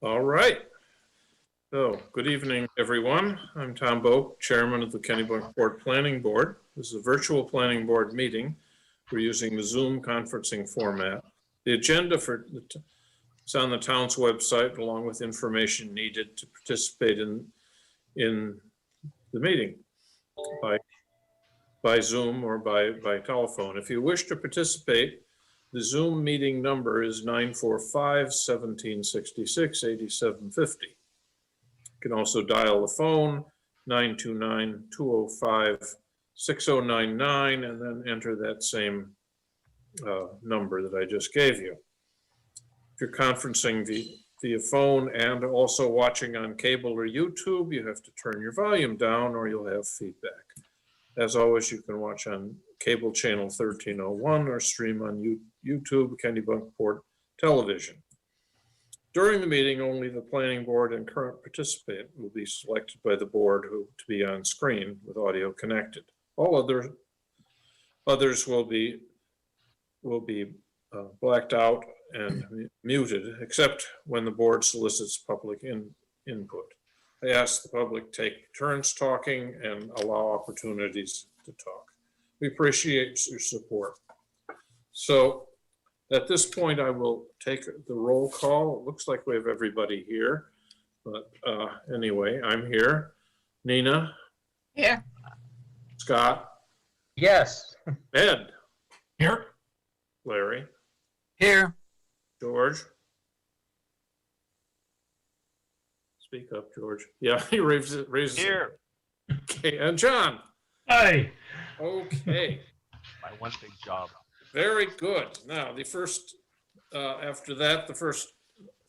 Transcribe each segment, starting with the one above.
All right. So, good evening, everyone. I'm Tom Boak, Chairman of the Kennebunkport Planning Board. This is a virtual planning board meeting. We're using the Zoom conferencing format. The agenda it's on the town's website, along with information needed to participate in the meeting by Zoom or by telephone. If you wish to participate, the Zoom meeting number is 945-1766-8750. You can also dial the phone 929-205-6099 and then enter that same number that I just gave you. If you're conferencing via phone and also watching on cable or YouTube, you have to turn your volume down or you'll have feedback. As always, you can watch on cable channel 1301 or stream on YouTube, Kennebunkport Television. During the meeting, only the planning board and current participant will be selected by the board to be on screen with audio connected. All others will be blacked out and muted, except when the board solicits public input. I ask the public take turns talking and allow opportunities to talk. We appreciate your support. So at this point, I will take the roll call. It looks like we have everybody here, but anyway, I'm here. Nina? Here. Scott? Yes. Ed? Here. Larry? Here. George? Speak up, George. Yeah, he raises Here. Okay, and John? Hi. Okay. My one big job. Very good. Now, the first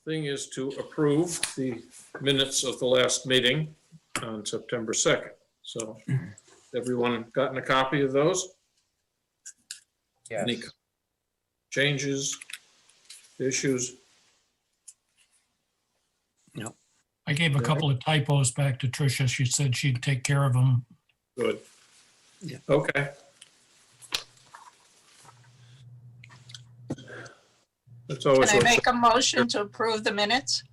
thing is to approve the minutes of the last meeting on September 2nd. So, everyone gotten a copy of those? Yes. Any changes, issues? I gave a couple of typos back to Tricia. She said she'd take care of them. Good. Yeah. Okay. That's always. Can I make a motion to approve the minutes?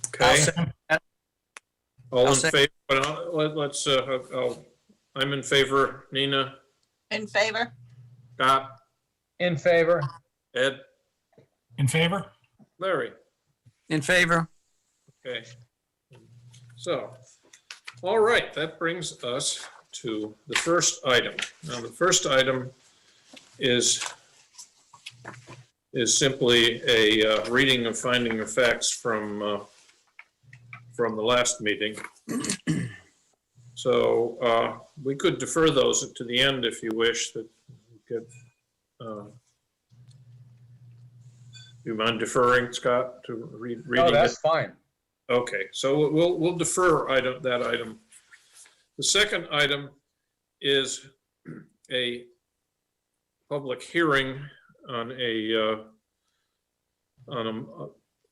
Okay. All in second. favor? I'm in favor. Nina, In favor? Scott, In favor. Ed, In favor? Larry. In favor. Okay. So, all right, that brings us to the first item. Now, the first item is simply a reading of finding of facts from the last meeting. So we could defer those to the end if you wish. That you could. You mind deferring, Scott, to reading? No, that's fine. Okay, so we'll defer that item. The second item is a public hearing on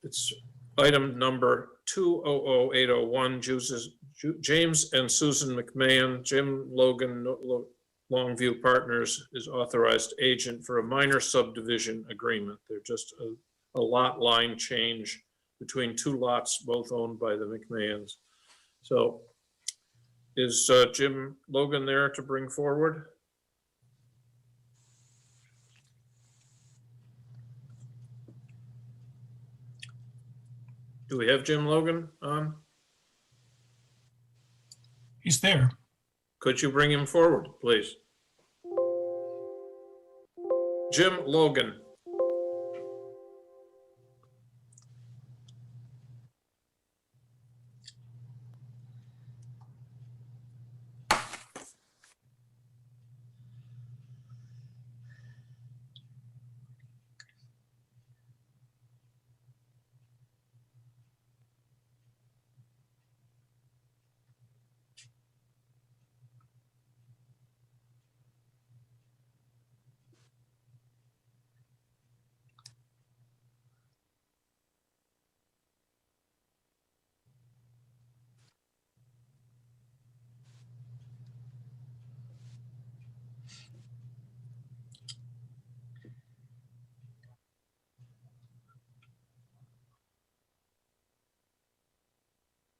it's item number 200801, James and Susan McMahon. Jim Logan, Longview Partners, is authorized agent for a minor subdivision agreement. They're just a lot line change between two lots, both owned by the McMahons. So is Jim Logan there to bring forward? Do we have Jim Logan on? He's there. Could you bring him forward, please? Jim Logan.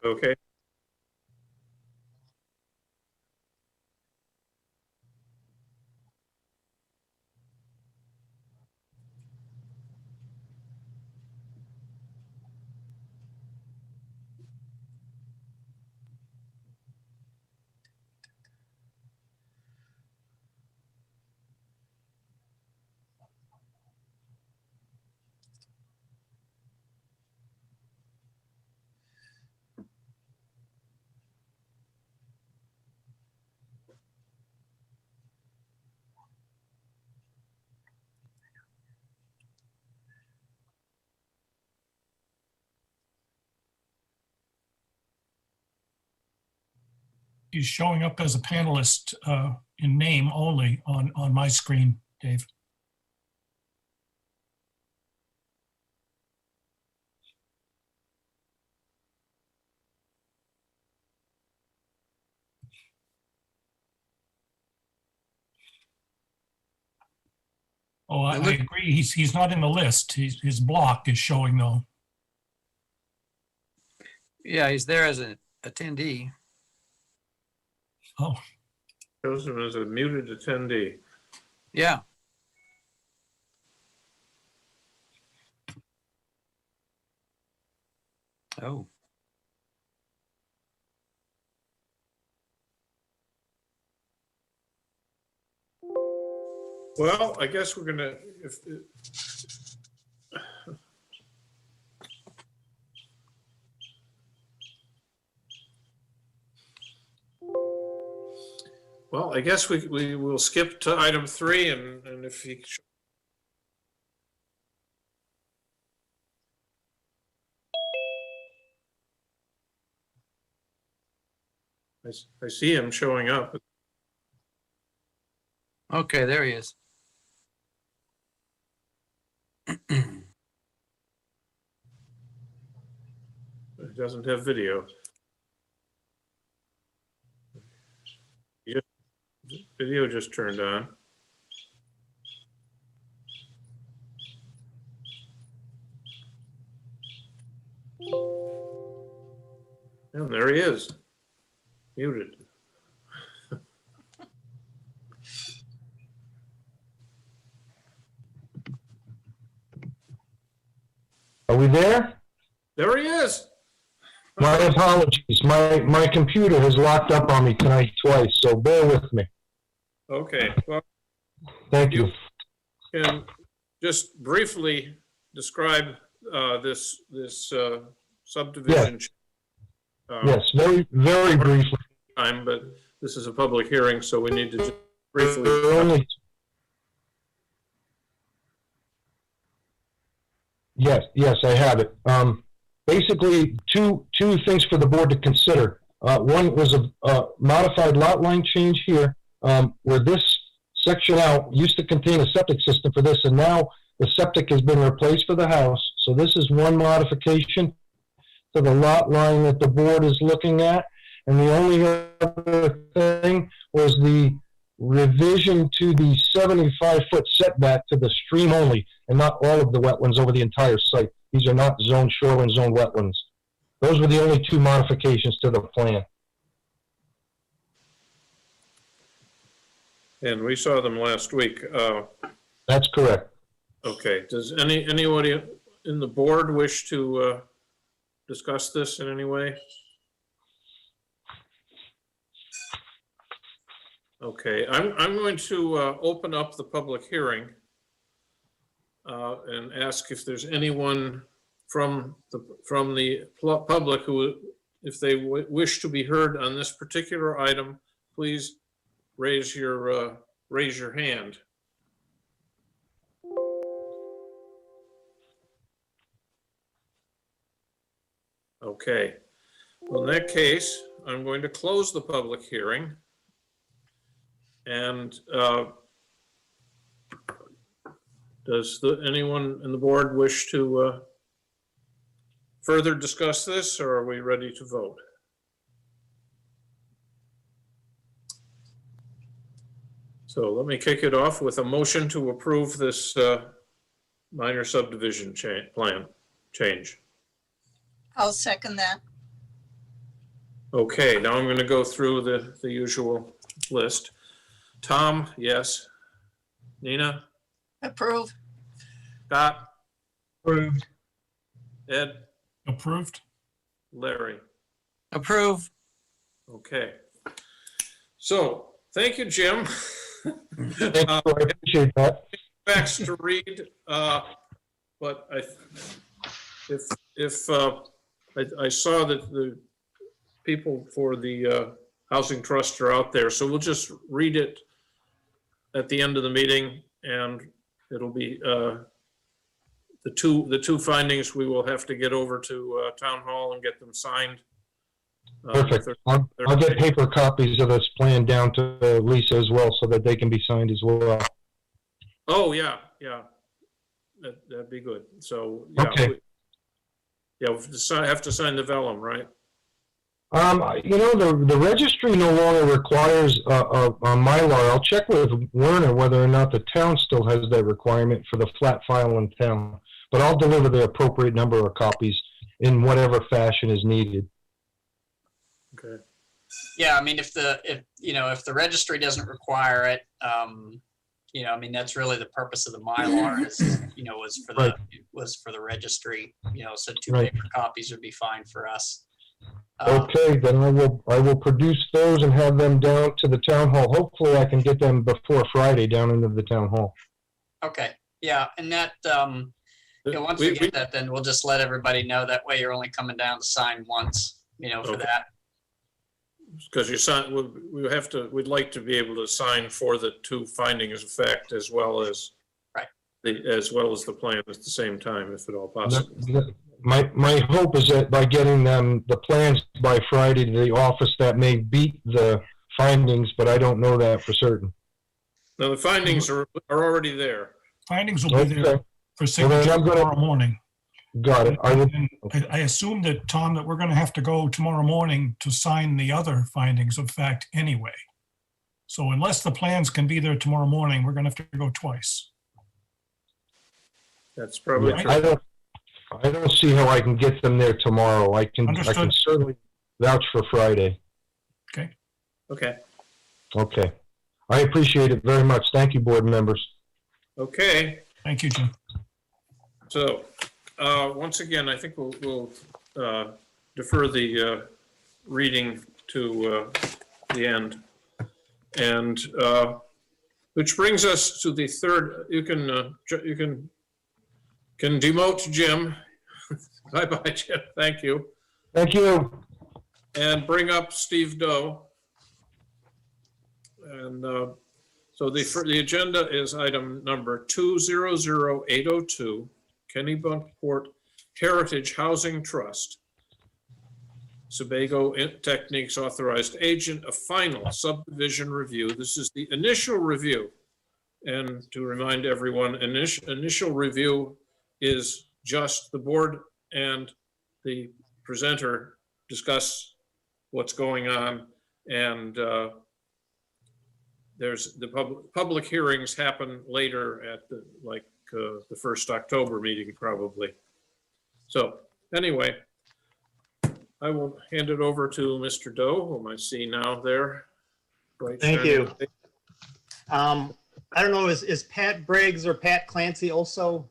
Okay, He's showing up as a panelist in name only on my screen, Dave. Oh, I agree. He's not in the list. His block is showing though. Yeah, he's there as an attendee. Oh, shows him as a muted attendee. Yeah. Oh, Well, I guess we're gonna, if, well, I guess we will skip to item 3 and if he, I see him showing up. okay, there he is. It doesn't have video. Video just turned on. And there he is, muted. Are we there? There he is. My apologies. My computer has locked up on me tonight twice, so bear with me. Okay, well, Thank you. can just briefly describe this subdivision. Yes, very briefly. Time, but this is a public hearing, so we need to just briefly. Yes, I have it. Basically, two things for the board to consider. One was a modified lot line change here, where this section out used to contain a septic system for this, and now the septic has been replaced for the house. So this is one modification to the lot line that the board is looking at. And the only other thing was the revision to the 75-foot setback to the stream only, and not all of the wetlands over the entire site. These are not zone shoreline zone wetlands. Those were the only two modifications to the plan. And we saw them last week. That's correct. Okay, does anybody in the board wish to discuss this in any way? Okay, I'm going to open up the public hearing and ask if there's anyone from the public who, if they wish to be heard on this particular item, please raise your hand. Okay, well, in that case, I'm going to close the public hearing. And does anyone in the board wish to further discuss this, or are we ready to vote? So let me kick it off with a motion to approve this minor subdivision plan change. I'll second that. Okay, now I'm going to go through the usual list. Tom, yes. Nina, Approve. Scott, Approved. Ed, Approved? Larry. Approve. Okay. So, thank you, Jim. Thank you, I appreciate that. Facts to read, but I saw that the people for the Housing Trust are out there, so we'll just read it at the end of the meeting, and it'll be the two findings we will have to get over to Town Hall and get them signed. Perfect. I'll get paper copies of this plan down to Lisa as well so that they can be signed as well. Oh, yeah. That'd be good. So, yeah. Okay. Yeah, we have to sign the vellum, right? The registry no longer requires a Mylar. I'll check with Werner whether or not the town still has that requirement for the flat file in town. But I'll deliver the appropriate number of copies in whatever fashion is needed. Okay. Yeah, I mean, if the registry doesn't require it, that's really the purpose of the Mylar is, was for the registry, so 2 Right. paper copies would be fine for us. Okay, then I will produce those and have them down to the town hall. Hopefully I can get them before Friday down into the town hall. Okay, yeah, and that, once we get that, then we'll just let everybody know. That way you're only coming down to sign once, for Okay. that. Because you sign, we'd like to be able to sign for the two findings of fact as well as Right. as well as the plan at the same time, if at all possible. My hope is that by getting them the plans by Friday to the office, that may beat the findings, but I don't know that for certain. Now, the findings are already there. Findings will be there Okay, for Well, then signature I'm gonna- tomorrow morning. got it. I will. And I assume that, Tom, that we're going to have to go tomorrow morning to sign the other findings of fact anyway. So unless the plans can be there tomorrow morning, we're going to have to go twice. That's probably Yeah, true. I don't see how I can get them there tomorrow. I can Understood. certainly vouch for Friday. Okay. Okay. I appreciate it very much. Thank you, board members. Okay. Thank you, Jim. So, once again, I think we'll defer the reading to the end. And which brings us to the third, you can demote Jim. Bye-bye, Jim. Thank you. Thank you. And bring up Steve Doe. And so the agenda is item number 200802, Kennebunkport Heritage Housing Trust. Sebago Techniques authorized agent, a final subdivision review. This is the initial review. And to remind everyone, initial review is just the board and the presenter discuss what's going on, and there's the public hearings happen later at the first October meeting probably. So anyway, I will hand it over to Mr. Doe, whom I see now there. Right. Thank you. I don't know, is Pat Briggs or Pat Clancy also?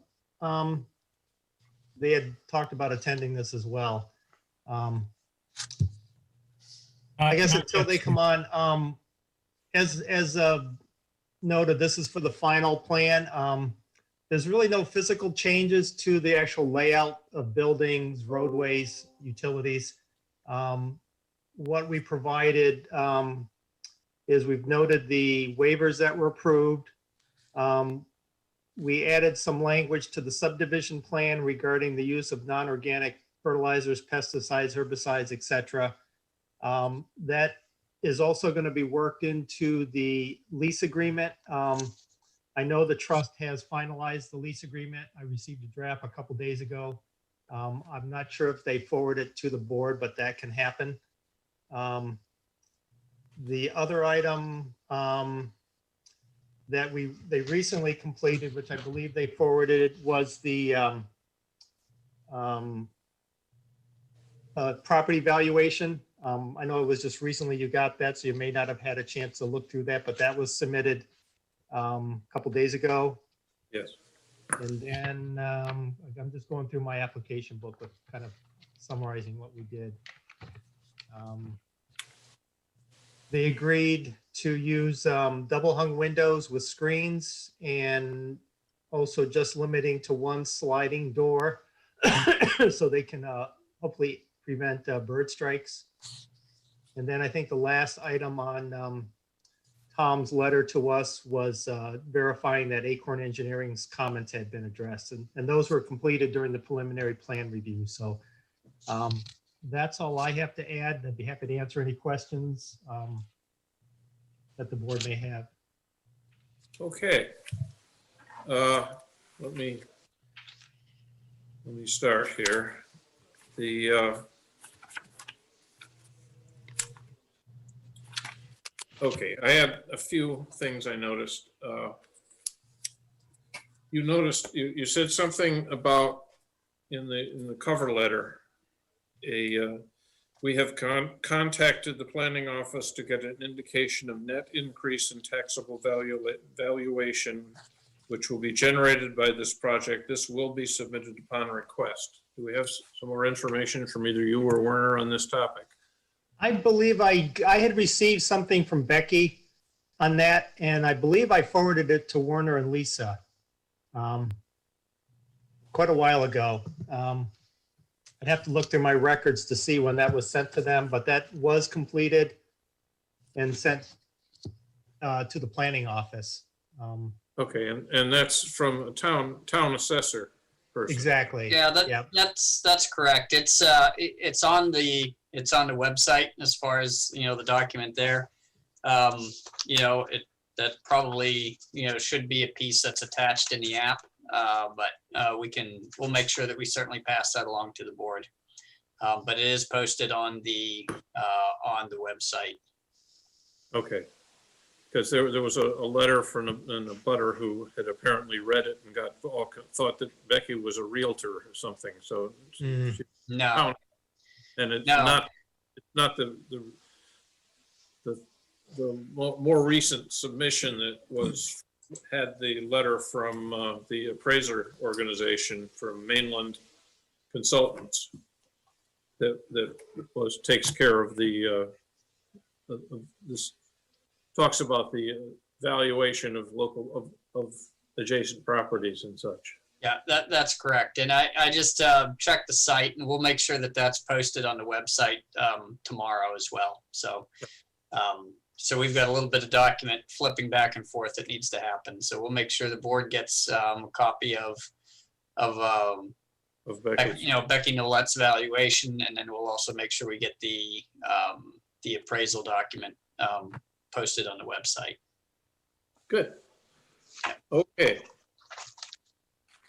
They had talked about attending this as well. I guess until they come on, as noted, this is for the final plan. There's really no physical changes to the actual layout of buildings, roadways, utilities. What we provided is we've noted the waivers that were approved. We added some language to the subdivision plan regarding the use of non-organic fertilizers, pesticides, herbicides, etc. That is also going to be worked into the lease agreement. I know the trust has finalized the lease agreement. I received a draft a couple days ago. I'm not sure if they forward it to the board, but that can happen. The other item that they recently completed, which I believe they forwarded, was the property valuation. I know it was just recently you got that, so you may not have had a chance to look through that, but that was submitted a couple days ago. Yes. And then I'm just going through my application book with kind of summarizing what we did. They agreed to use double hung windows with screens and also just limiting to one sliding door so they can hopefully prevent bird strikes. And then I think the last item on Tom's letter to us was verifying that Acorn Engineering's comments had been addressed. And those were completed during the preliminary plan review. So that's all I have to add. I'd be happy to answer any questions that the board may have. Okay. Let me start here. Okay, I had a few things I noticed. You said something about in the cover letter, we have contacted the planning office to get an indication of net increase in taxable valuation, which will be generated by this project. This will be submitted upon request. Do we have some more information from either you or Werner on this topic? I believe I had received something from Becky on that, and I believe I forwarded it to Werner and Lisa quite a while ago. I'd have to look through my records to see when that was sent to them, but that was completed and sent to the planning office. Okay, and that's from a town assessor person. Exactly. Yeah, Yep. that's correct. It's on the website as far as, the document there. That probably, should be a piece that's attached in the app. But we'll make sure that we certainly pass that along to the board. But it is posted on the website. Okay, because there was a letter from a butter who had apparently read it and thought that Becky was a realtor or something, so. No, And it's No. not the more recent submission that had the letter from the appraiser organization from Mainland Consultants that takes care of this, talks about the valuation of of adjacent properties and such. yeah, that's correct. And I just checked the site, and we'll make sure that that's posted on the website tomorrow as well. So so we've got a little bit of document flipping back and forth that needs to happen. So we'll make sure the board gets a copy of Becky. Becky Nolet's valuation, and then we'll also make sure we get the appraisal document posted on the website. Good. Okay.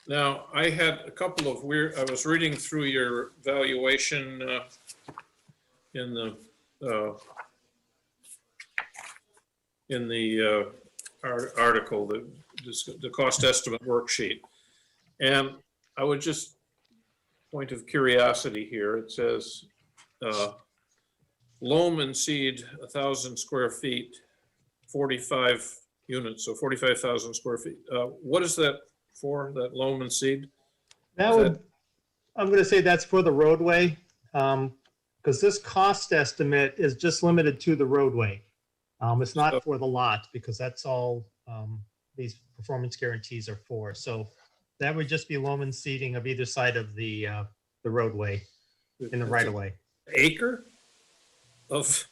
Now, I had a couple of I was reading through your valuation in the article, the cost estimate worksheet. And I would just, point of curiosity here, it says loam and seed, 1,000 square feet, 45 units, so 45,000 square feet. What is that for, that loam and seed? That would, I'm going to say that's for the roadway, because this cost estimate is just limited to the roadway. It's not for the lot, because that's all these performance guarantees are for. So that would just be loam and seeding of either side of the roadway in the right of way. Acre of?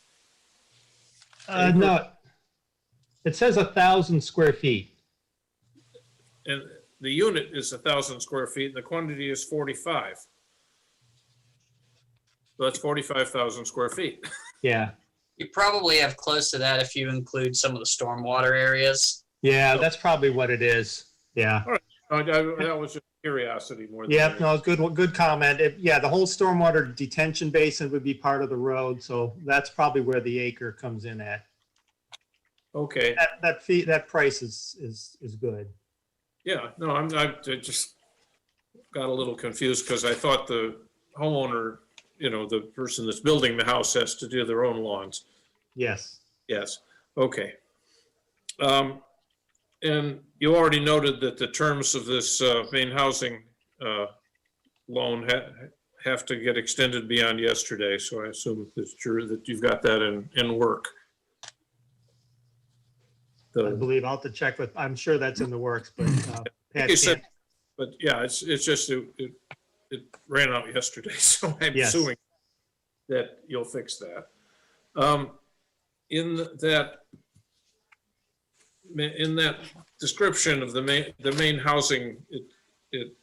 No, it says 1,000 square feet. And the unit is 1,000 square feet and the quantity is 45. So that's 45,000 square feet. Yeah. You probably have close to that if you include some of the stormwater areas. Yeah, that's probably what it is. Yeah. That was just curiosity more than. Yeah, anything. no, good comment. Yeah, the whole stormwater detention basin would be part of the road, so that's probably where the acre comes in at. Okay, That price is good. yeah, no, I just got a little confused because I thought the homeowner you know, the person that's building the house has to do their own lawns. Yes. Yes, okay. And you already noted that the terms of this main housing loan have to get extended beyond yesterday, so I assume that you've got that in work. I believe I'll have to check with, I'm sure that's in the works, but Pat You said, can't. but yeah, it's just, it ran out yesterday, so I'm Yes. assuming that you'll fix that. In that description of the main housing, it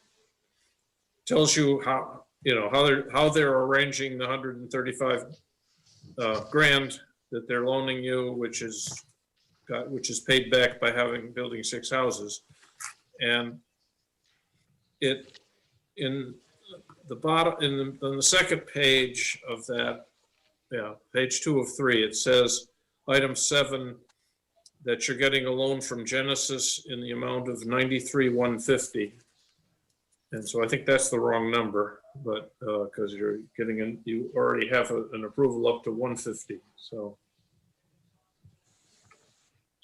tells you how, you know, how they're arranging the 135 grand that they're loaning you, which is paid back by building 6 houses. And it, in the bottom, on the second page of that, page 2 of 3, it says item 7, that you're getting a loan from Genesis in the amount of 93,150. And so I think that's the wrong number, but because you already have an approval up to 150. So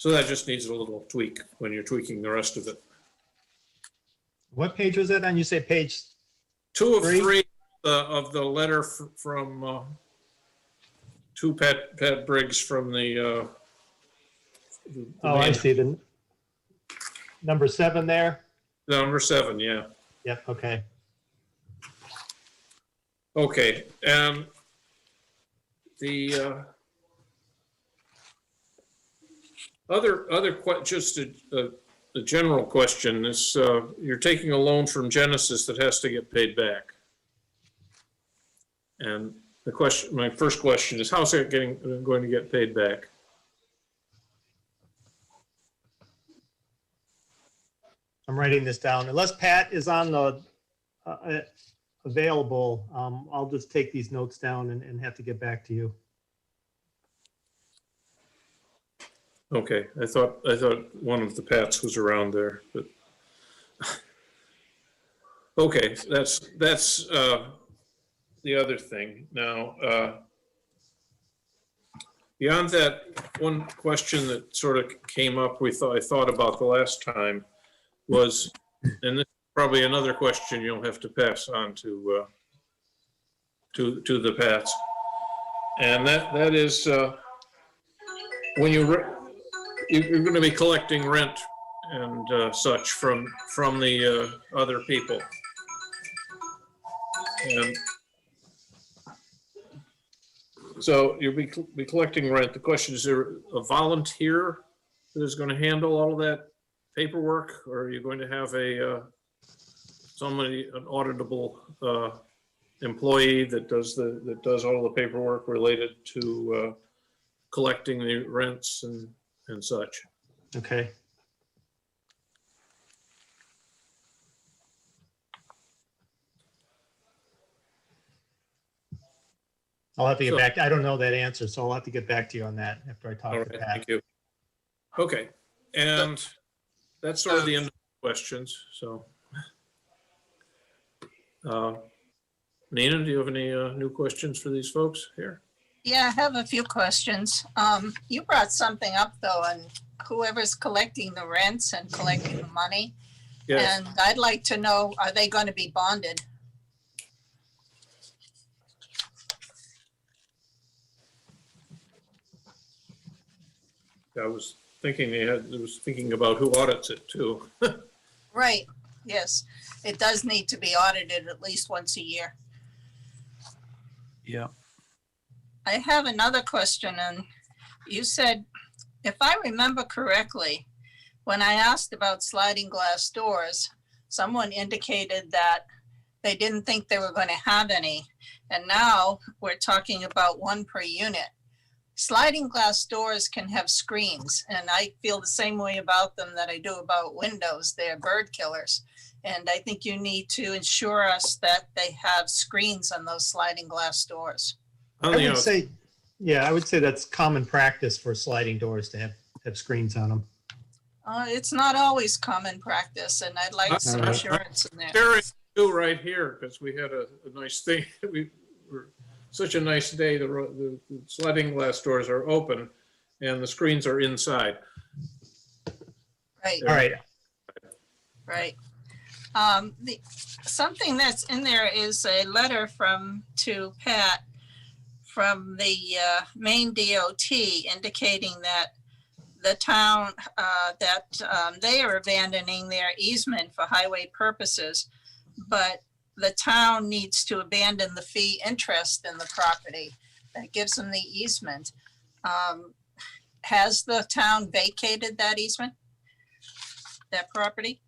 that just needs a little tweak when you're tweaking the rest of it. What page was that on? You say page, 2 of Three? 3 of the letter from to Pat Briggs from the oh, I see the number 7 there. number 7, yeah. Yep, okay. Okay, and the just a general question is, you're taking a loan from Genesis that has to get paid back. And my first question is, how's it going to get paid back? I'm writing this down. Unless Pat is on the available, I'll just take these notes down and have to get back to you. Okay, I thought one of the Pats was around there, but okay, that's the other thing. Now, beyond that, one question that sort of came up, I thought about the last time was, and this is probably another question you'll have to pass on to the Pats, and that is when you're going to be collecting rent and such from the other people. And so you'll be collecting rent. The question is there a volunteer that is going to handle all of that paperwork, or are you going to have an auditable employee that does all the paperwork related to collecting the rents and such? Okay. I'll have to get back. I don't know that answer, so I'll have to get back to you on that after I talk All to right, Pat. thank you. Okay, and that's sort of the end of the questions, so. Nina, do you have any new questions for these folks here? Yeah, I have a few questions. You brought something up though, and whoever's collecting the rents and collecting the money. Yes, And I'd like to know, are they going to be bonded? I was thinking about who audits it too. Right, yes. It does need to be audited at least once a year. Yeah. I have another question, and you said, if I remember correctly, when I asked about sliding glass doors, someone indicated that they didn't think they were going to have any. And now we're talking about 1 per unit. Sliding glass doors can have screens, and I feel the same way about them that I do about windows. They're bird killers. And I think you need to ensure us that they have screens on those sliding glass doors. On I the would outs- say, yeah, I would say that's common practice for sliding doors to have screens on them. It's not always common practice, and I'd like some I- assurance in there. Sharing too right here, because we had a nice thing. such a nice day, the sliding glass doors are open and the screens are inside. Right, All right. right. Something that's in there is a letter to Pat from the Maine DOT indicating that the town, they are abandoning their easement for highway purposes, but the town needs to abandon the fee interest in the property that gives them the easement. Has the town vacated that easement, that property?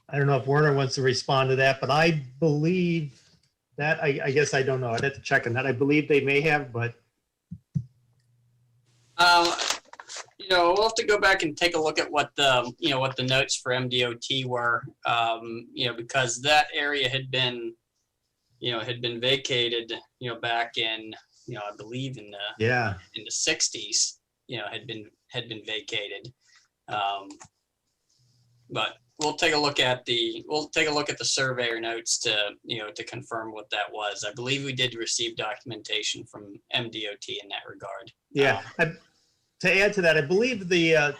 I don't know if Werner wants to respond to that, but I believe that, I guess I don't know. I'd have to check on that. I believe they may have, but We'll have to go back and take a look at what the notes for MDOT were, because that area had been vacated, back in, I believe in the yeah. 60s, had been vacated. But we'll take a look at the surveyor notes to confirm what that was. I believe we did receive documentation from MDOT in that regard. Yeah. To add to that, I believe the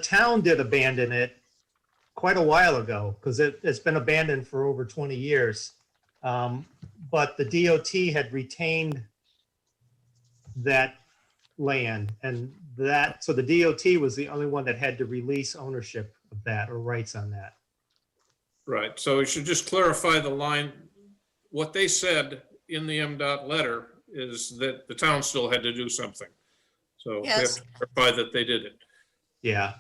town did abandon it quite a while ago because it's been abandoned for over 20 years. But the DOT had retained that land and so the DOT was the only one that had to release ownership of that or rights on that. Right, so we should just clarify the line. What they said in the MDOT letter is that the town still had to do something. So we have Yes. to clarify that they did it. Yeah.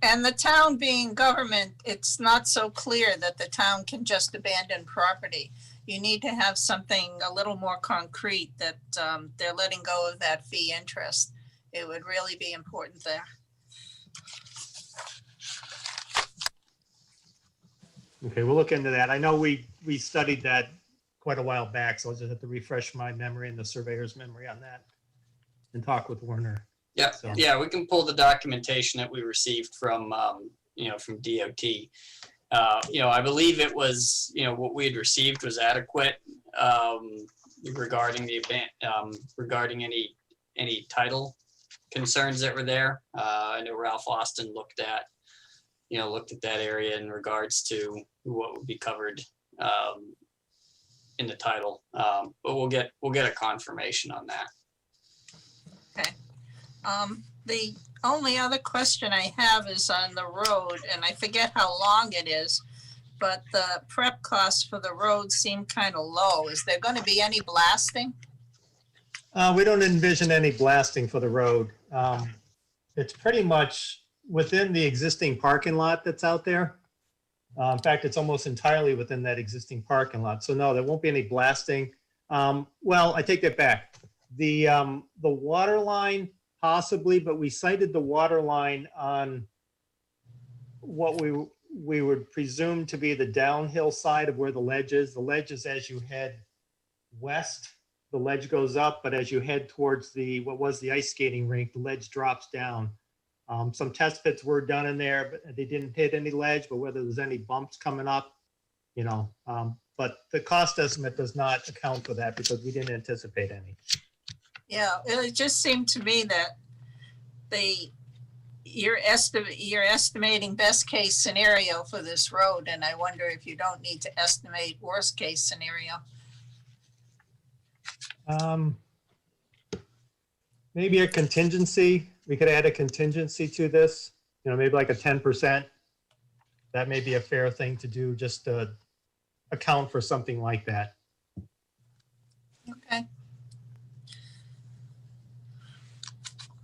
And the town being government, it's not so clear that the town can just abandon property. You need to have something a little more concrete that they're letting go of that fee interest. It would really be important there. Okay, we'll look into that. I know we studied that quite a while back, so I'll just have to refresh my memory and the surveyor's memory on that and talk with Werner. Yeah, So- yeah, we can pull the documentation that we received from from DOT. I believe it was, what we had received was adequate regarding regarding any title concerns that were there. I know Ralph Austin looked at that area in regards to what would be covered in the title. But we'll get a confirmation on that. Okay. The only other question I have is on the road, and I forget how long it is, but the prep costs for the road seem kind of low. Is there going to be any blasting? We don't envision any blasting for the road. It's pretty much within the existing parking lot that's out there. In fact, it's almost entirely within that existing parking lot. So no, there won't be any blasting. Well, I take that back. The water line possibly, but we cited the water line on what we would presume to be the downhill side of where the ledge is. The ledge is as you head west, the ledge goes up, but as you head towards what was the ice skating rink, the ledge drops down. Some test pits were done in there, but they didn't hit any ledge, but whether there's any bumps coming up, but the cost estimate does not account for that because we didn't anticipate any. Yeah, it just seemed to me that you're estimating best case scenario for this road, and I wonder if you don't need to estimate worst case scenario. Maybe a contingency. We could add a contingency to this, maybe like a 10%. That may be a fair thing to do, just to account for something like that. Okay.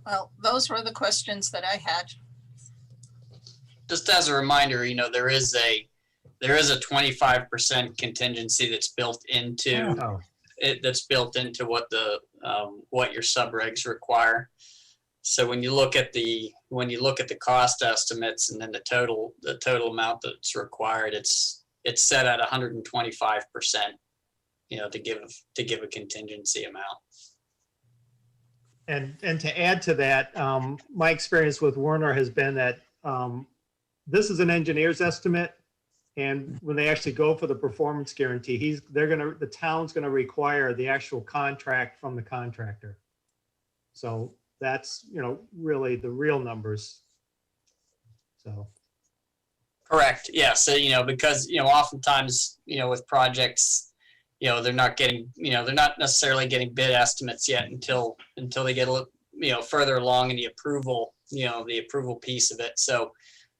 Well, those were the questions that I had. Just as a reminder, there is a 25% contingency that's built into Oh, it. That's built into what your subregs require. So when you look at the cost estimates and then the total amount that's required, it's set at 125%. To give a contingency amount. And to add to that, my experience with Werner has been that this is an engineer's estimate, And when they actually go for the performance guarantee, the town's gonna require the actual contract from the contractor. So that's, really the real numbers. So, Correct. Yeah. So, because, oftentimes, with projects, they're not getting, they're not necessarily getting bid estimates yet until they get a little, further along in the approval, the approval piece of it. So,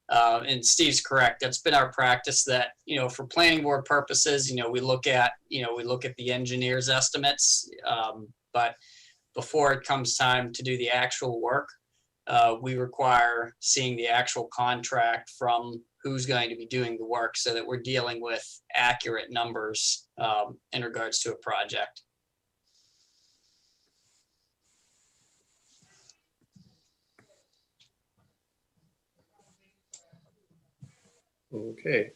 and Steve's correct. That's been our practice that, for planning board purposes, we look at the engineer's estimates. But before it comes time to do the actual work, we require seeing the actual contract from who's going to be doing the work so that we're dealing with accurate numbers in regards to a project. Okay.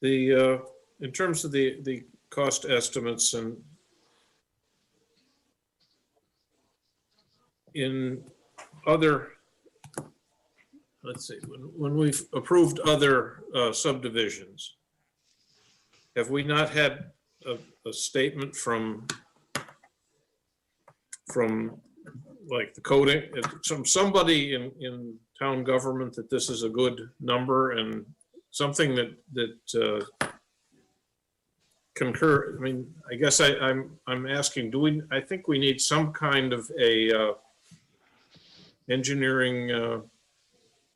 In terms of the cost estimates and in other, let's see, when we've approved other subdivisions, have we not had a statement from like the coding, somebody in town government that this is a good number and something that concur? I mean, I guess I'm asking, I think we need some kind of a engineering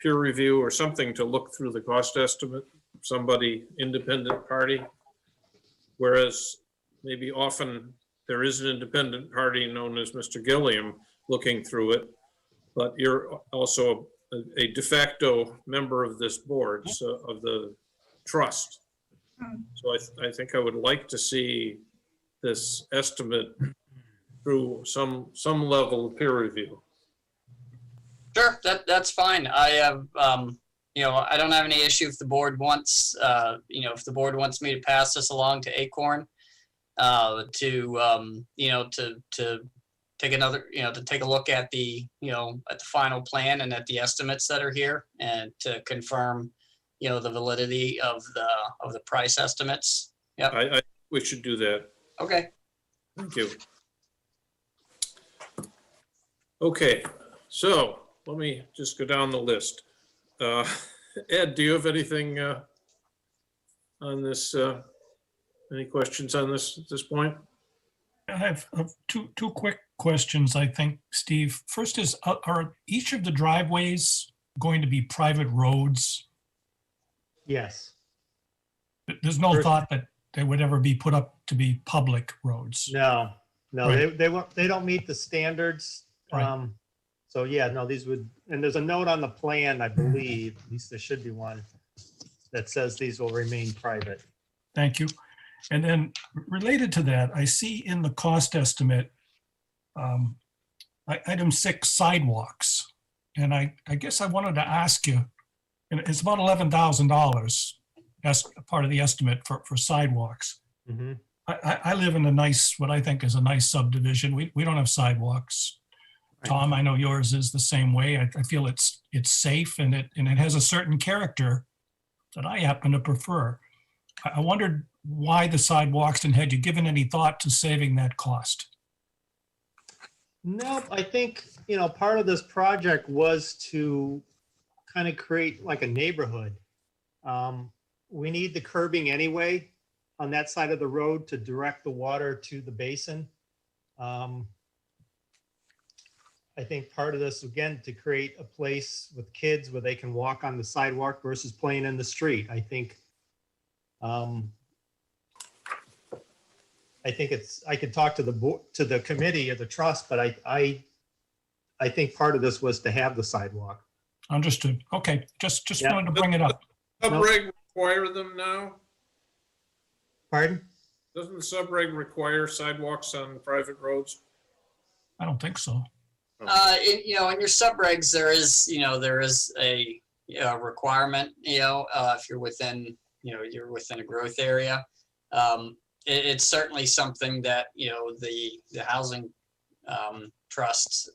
peer review or something to look through the cost estimate, somebody independent party. Whereas maybe often there is an independent party known as Mr. Gilliam looking through it, but you're also a de facto member of this board, so of the trust. So I think I would like to see this estimate through some level of peer review. Sure, that's fine. I have, I don't have any issue if the board wants, if the board wants me to pass this along to Acorn, to take another, to take a look at the, at the final plan and at the estimates that are here, and to confirm, the validity of the price estimates. Yep. We should do that. Okay. Thank you. Okay, so let me just go down the list. Ed, do you have anything on this? Any questions on this at this point? I have two quick questions, I think, Steve. First is, are each of the driveways going to be private roads? yes. There's no First- thought that they would ever be put up to be public roads? No, Right. they don't meet the standards. Right. So yeah, no, these would, and there's a note on the plan, I believe, at least there should be one, that says these will remain private. Thank you. And then related to that, I see in the cost estimate, item 6, sidewalks. And I guess I wanted to ask you, and it's about $11,000 as part of the estimate for sidewalks. Mhm. I live in a nice, what I think is a nice subdivision. We don't have sidewalks. Tom, I know yours is the same way. I feel it's safe and it has a certain character that I happen to prefer. I wondered why the sidewalks, and had you given any thought to saving that cost? No, I think, part of this project was to kind of create like a neighborhood. We need the curbing anyway on that side of the road to direct the water to the basin. I think part of this, again, to create a place with kids where they can walk on the sidewalk versus playing in the street. I think I could talk to the committee or the trust, but I think part of this was to have the sidewalk. Understood. Okay, just Yeah. wanted to bring it up. Subreg require them now? Pardon? Doesn't the subreg require sidewalks on private roads? I don't think so. In your subregs, there is a requirement, if you're within, you're within a growth area. It's certainly something that, the housing trusts,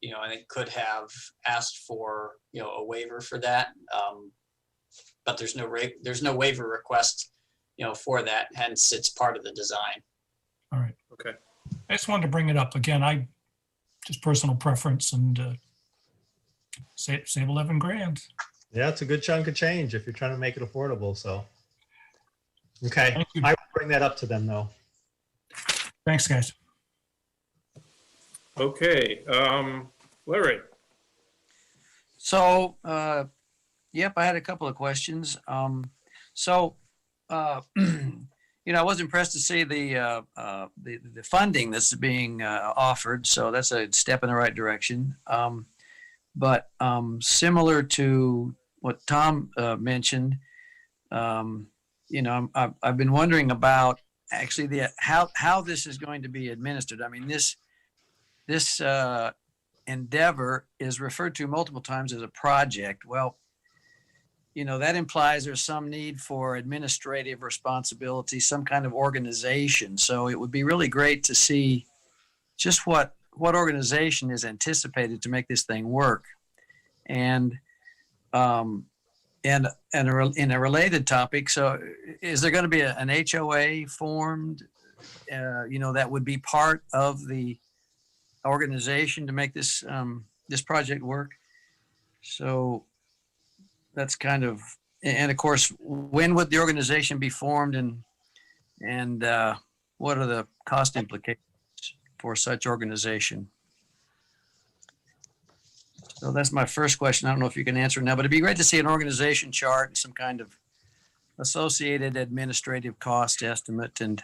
I think could have asked for, a waiver for that. But there's no waiver request, for that, hence it's part of the design. All right. Okay. I just wanted to bring it up again. Just personal preference and save 11 grand. Yeah, it's a good chunk of change if you're trying to make it affordable, so. Okay, Thank you. I will bring that up to them though. Thanks, guys. Okay, Larry, So, yep, I had a couple of questions. I was impressed to see the funding that's being offered. So that's a step in the right direction. But similar to what Tom mentioned, I've been wondering about actually how this is going to be administered. I mean, this endeavor is referred to multiple times as a project. Well, that implies there's some need for administrative responsibility, some kind of organization. So it would be really great to see just what organization is anticipated to make this thing work. And in a related topic, so is there going to be an HOA formed, that would be part of the organization to make this project work? So that's kind of, and of course, when would the organization be formed, and what are the cost implications for such organization? So that's my first question. I don't know if you can answer it now, but it'd be great to see an organization chart and some kind of associated administrative cost estimate. And,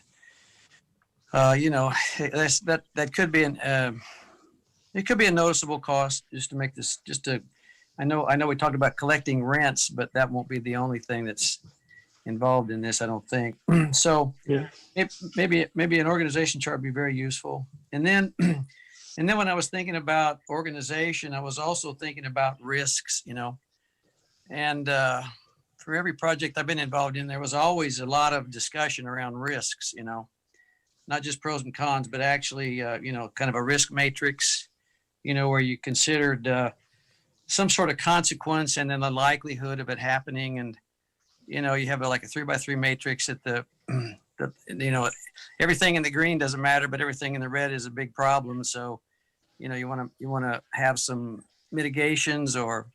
that could be it could be a noticeable cost just to make this, I know we talked about collecting rents, but that won't be the only thing that's involved in this, I don't think. So Yeah. maybe an organization chart would be very useful. And then when I was thinking about organization, I was also thinking about risks, and for every project I've been involved in, there was always a lot of discussion around risks, not just pros and cons, but actually, kind of a risk matrix, where you considered some sort of consequence and then the likelihood of it happening. And, you have like a 3x3 matrix at everything in the green doesn't matter, but everything in the red is a big problem. So, you want to have some mitigations or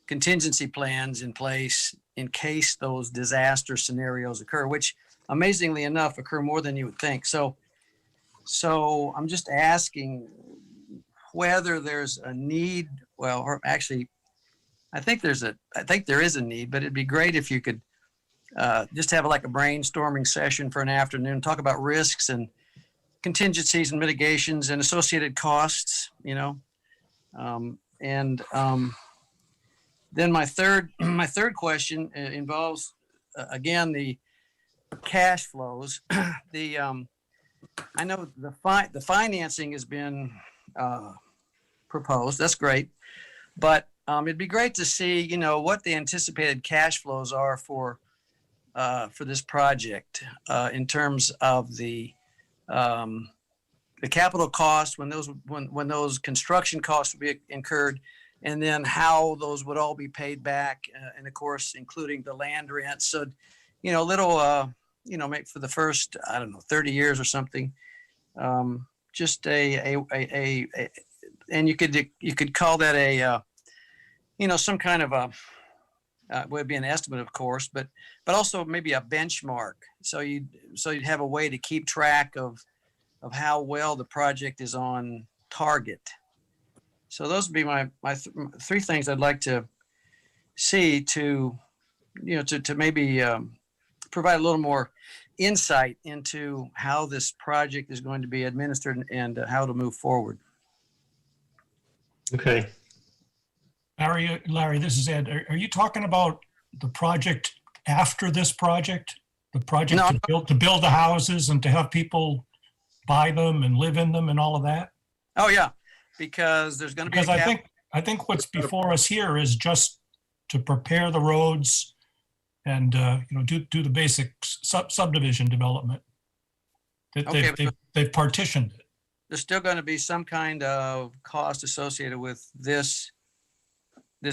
contingency plans in place in case those disaster scenarios occur, which amazingly enough occur more than you would think. So I'm just asking whether there's a need, or actually, I think there is a need, but it'd be great if you could just have like a brainstorming session for an afternoon, talk about risks and contingencies and mitigations and associated costs, then my third question involves again the cash flows. I know the financing has been proposed. That's great, but it'd be great to see what the anticipated cash flows are for this project in terms of the capital costs when those construction costs will be incurred, and then how those would all be paid back, and of course including the land rent. So maybe for the first 30 years or something, just and you could call that some kind of a would be an estimate, of course, but also maybe a benchmark. So you'd have a way to keep track of how well the project is on target. So those would be my three things I'd like to see to maybe provide a little more insight into how this project is going to be administered and how to move forward. Okay. Larry, this is Ed. Are you talking about the project after this project? The project to build the houses and to have people buy them and live in them and all of that? Oh yeah, because there's going to be. Because I think what's before us here is just to prepare the roads and do the basic subdivision development. They've partitioned it. there's still going to be some kind of cost associated with this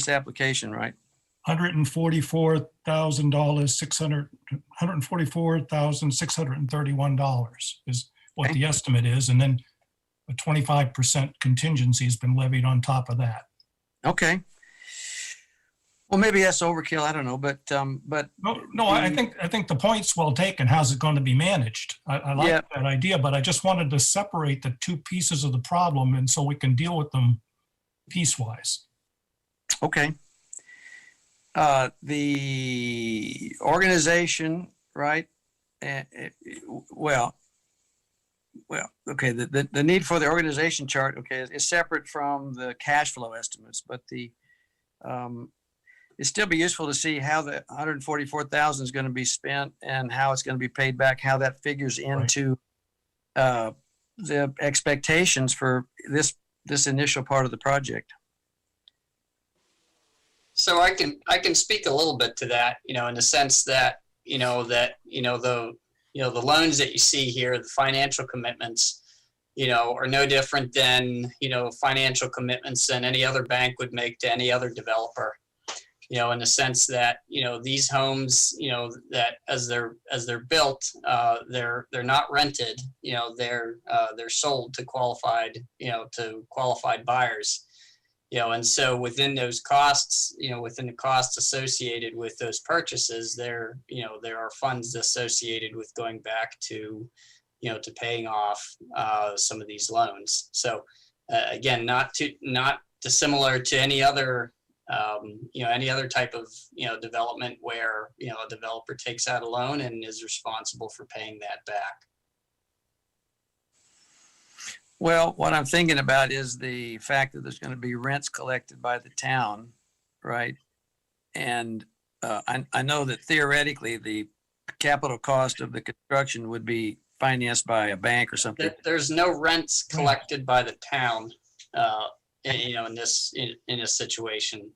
application, right? $144,631 is what the estimate is. And then a 25% contingency has been levied on top of that. Okay. Well, maybe that's overkill. I don't know, but No, I think the point's well taken. How's it going to be managed? I like Yeah. that idea, but I just wanted to separate the two pieces of the problem and so we can deal with them piecewise. okay. The organization, right? Well, okay. The need for the organization chart, okay, is separate from the cash flow estimates, but it'd still be useful to see how the 144,000 is going to be spent and how it's going to be paid back, how that figures into the expectations for this initial part of the project. So I can speak a little bit to that, in the sense that, the loans that you see here, the financial commitments, are no different than, financial commitments than any other bank would make to any other developer. In the sense that, these homes, that as they're built, they're not rented, they're sold to qualified buyers. And so within those costs, within the costs associated with those purchases, there are funds associated with going back to, to paying off some of these loans. So again, not dissimilar to any other, any other type of, development where, a developer takes out a loan and is responsible for paying that back. Well, what I'm thinking about is the fact that there's going to be rents collected by the town, right? And I know that theoretically the capital cost of the construction would be financed by a bank or something. There's no rents collected by the town, in this situation.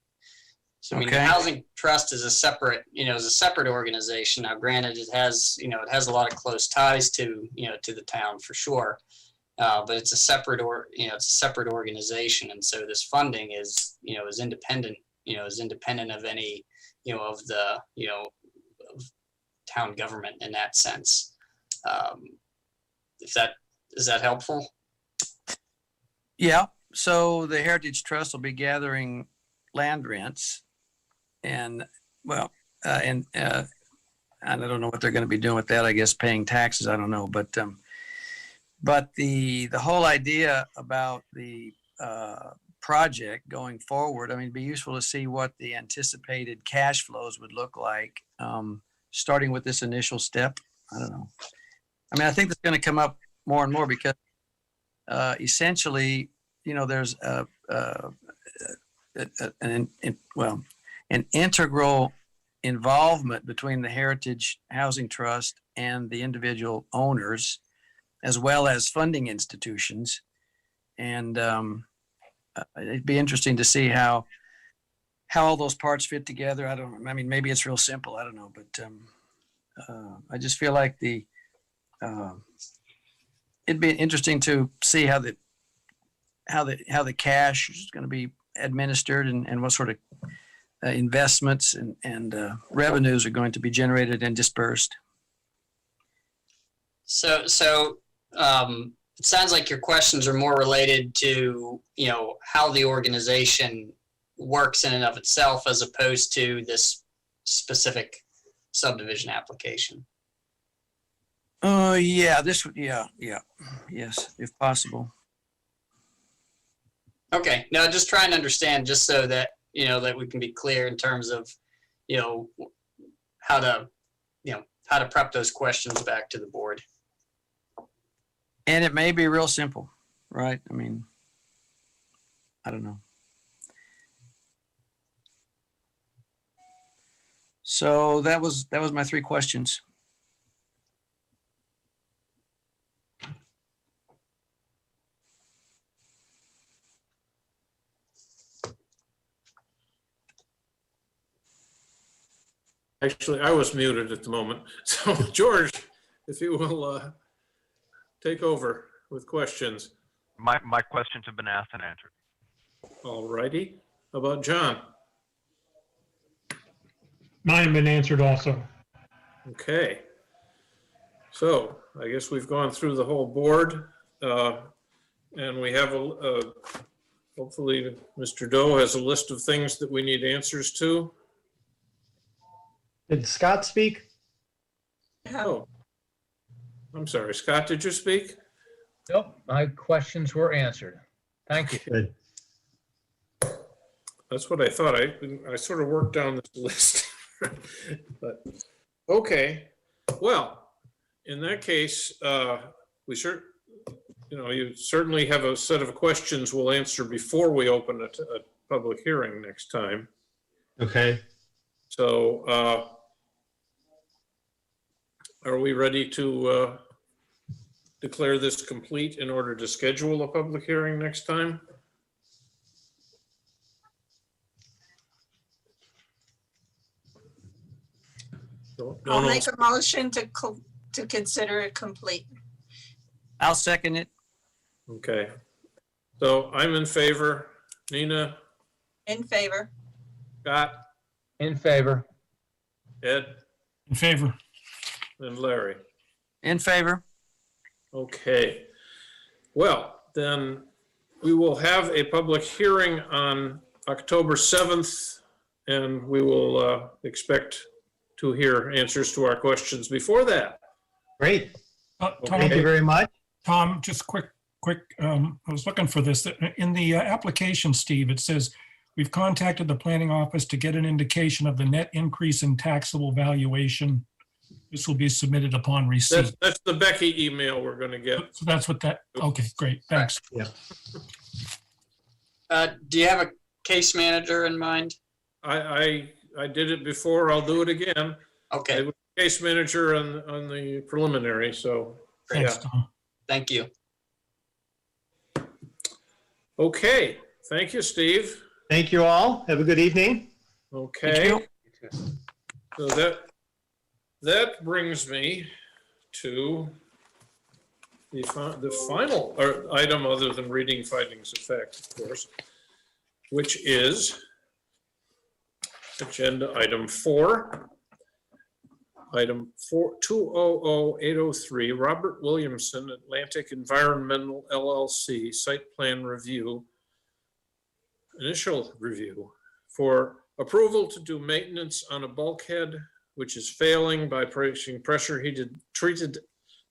So I mean, the Okay. housing trust is a separate organization. Now, granted, it has a lot of close ties to the town for sure. But it's a separate organization, and so this funding is independent of any of the of town government in that sense. Is that helpful? Yeah. So the Heritage Trust will be gathering land rents, and and I don't know what they're going to be doing with that. I guess paying taxes. I don't know, but the whole idea about the project going forward, I mean, it'd be useful to see what the anticipated cash flows would look like, starting with this initial step. I don't know. I mean, I think that's going to come up more and more because essentially, there's an integral involvement between the Heritage Housing Trust and the individual owners, as well as funding institutions. And it'd be interesting to see how all those parts fit together. I mean, maybe it's real simple. I don't know, but I just feel like it'd be interesting to see how the cash is going to be administered and what sort of investments and revenues are going to be generated and dispersed. So it sounds like your questions are more related to, how the organization works in and of itself as opposed to this specific subdivision application. Yeah, yes, if possible. Okay, no, just trying to understand, just so that, that we can be clear in terms of, how to prep those questions back to the board. And it may be real simple, right? I mean, I don't know. So that was my three questions. Actually, I was muted at the moment. So George, if you will take over with questions. My questions have been asked and answered. All righty. How about John? Mine have been answered also. Okay. So I guess we've gone through the whole board. And we have hopefully Mr. Doe has a list of things that we need answers to. Did Scott speak? Oh, I'm sorry. Scott, did you speak? Nope, my questions were answered. Thank you. Good. That's what I thought. I sort of worked down this list. But, okay. Well, in that case, you certainly have a set of questions we'll answer before we open a public hearing next time. Okay. So, are we ready to declare this complete in order to schedule a public hearing next time? I'll make a motion to consider it complete. I'll second it. Okay. So I'm in favor. Nina, In favor. Scott, In favor. Ed, In favor. and Larry. In favor. Okay. Well, then we will have a public hearing on October 7th, and we will expect to hear answers to our questions before that. Great. Tom, Thank you very much. Tom, just quick, I was looking for this. In the application, Steve, it says, we've contacted the planning office to get an indication of the net increase in taxable valuation. This will be submitted upon receipt. That's the Becky email we're going to get. So that's what that, okay, great, thanks. Do you have a case manager in mind? I did it before. I'll do it again. Okay, It was case manager on the preliminary, so. Thanks, yeah. Tom. thank you. Okay, thank you, Steve. Thank you all. Have a good evening. Okay. you. So that brings me to the final item other than reading findings of fact, of course, which is agenda item 4. Item 200803, Robert Williamson, Atlantic Environmental LLC, site plan review, initial review for approval to do maintenance on a bulkhead which is failing by placing pressure treated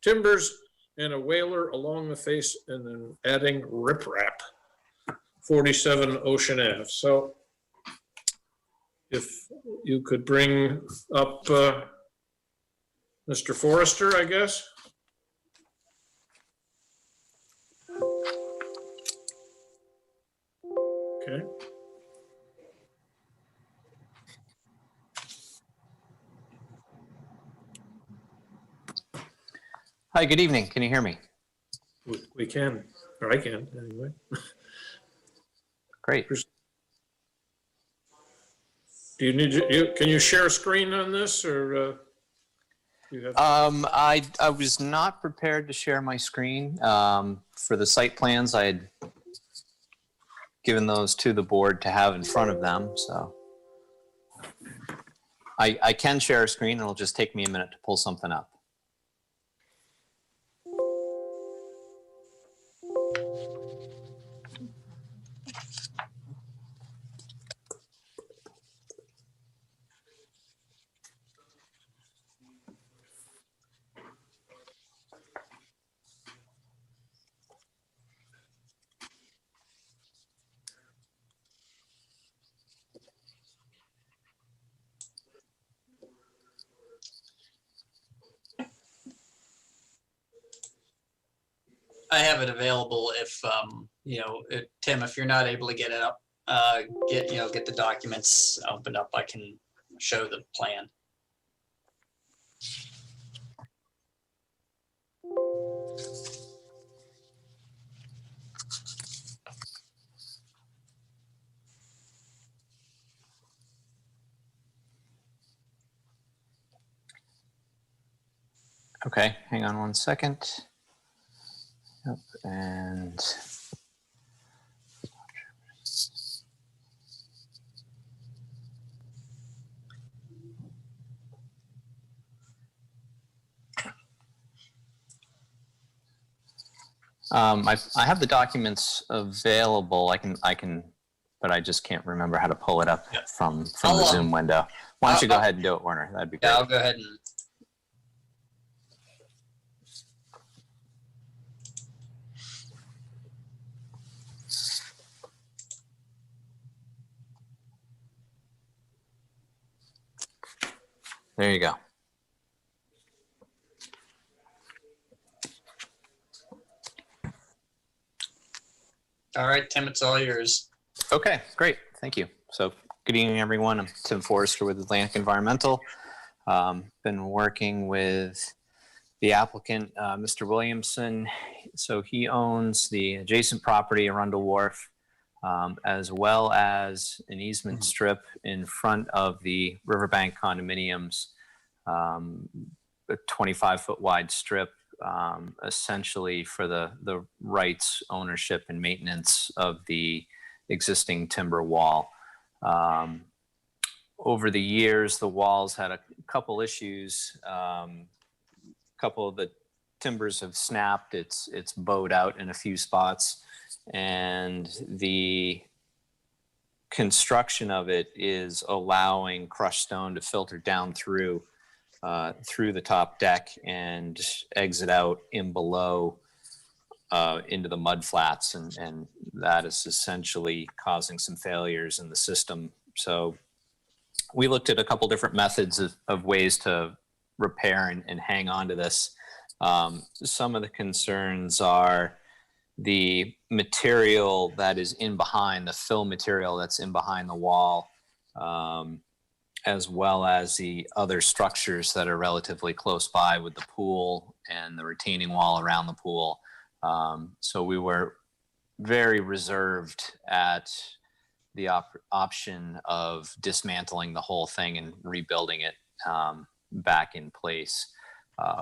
timbers and a whaler along the face and then adding riprap, 47 Ocean Ave. So if you could bring up Mr. Forrester, I guess. Okay. Hi, good evening. Can you hear me? We can, or I can, anyway. Great. Do you need, can you share a screen on this, or you have? I was not prepared to share my screen. For the site plans, I had given those to the board to have in front of them, so. I can share a screen. It'll just take me a minute to pull something up. I have it available if, Tim, if you're not able to get it up, get the documents opened up, I can show the plan. Okay, hang on one second. Yep, and I have the documents available. I can, but I just can't remember how to pull it up from the Zoom window. Why don't you go ahead and do it, Werner? That'd be great. Yeah, I'll go ahead and. There you go. All right, Tim, it's all yours. Okay, great. Thank you. So good evening, everyone. I'm Tim Forrester with Atlantic Environmental. Been working with the applicant, Mr. Williamson. So he owns the adjacent property, Arundel Wharf, as well as an easement strip in front of the Riverbank condominiums, a 25-foot wide strip, essentially for the rights, ownership, and maintenance of the existing timber wall. Over the years, the wall's had a couple issues. Couple of the timbers have snapped. It's bowed out in a few spots, and the construction of it is allowing crushed stone to filter down through the top deck and exit out in below into the mud flats, and that is essentially causing some failures in the system. So we looked at a couple different methods of ways to repair and hang on to this. Some of the concerns are the material that is in behind, the fill material that's in behind the wall, as well as the other structures that are relatively close by with the pool and the retaining wall around the pool. So we were very reserved at the option of dismantling the whole thing and rebuilding it back in place.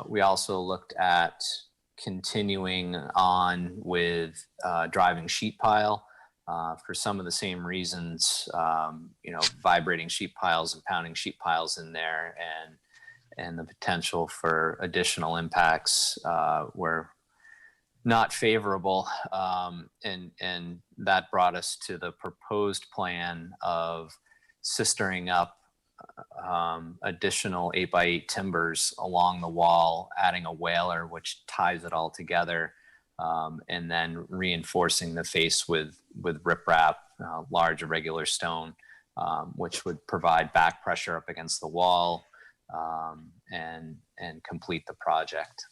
We also looked at continuing on with driving sheet pile for some of the same reasons, vibrating sheet piles and pounding sheet piles in there, and the potential for additional impacts were not favorable. And that brought us to the proposed plan of sistering up additional 8x8 timbers along the wall, adding a whaler which ties it all together, and then reinforcing the face with riprap, large irregular stone, which would provide back pressure up against the wall and complete the project.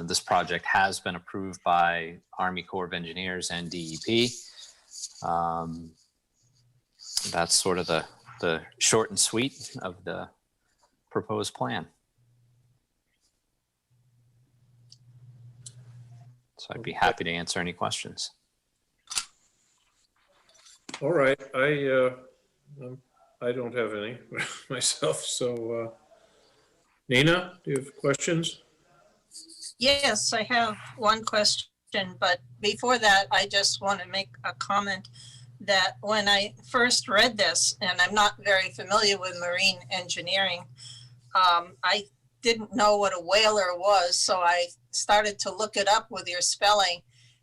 This project has been approved by Army Corps of Engineers and DEP. That's sort of the short and sweet of the proposed plan. So I'd be happy to answer any questions. All right, I don't have any myself, so Nina, do you have questions? Yes, I have one question, but before that, I just want to make a comment that when I first read this, and I'm not very familiar with marine engineering, I didn't know what a whaler was, so I started to look it up with your spelling,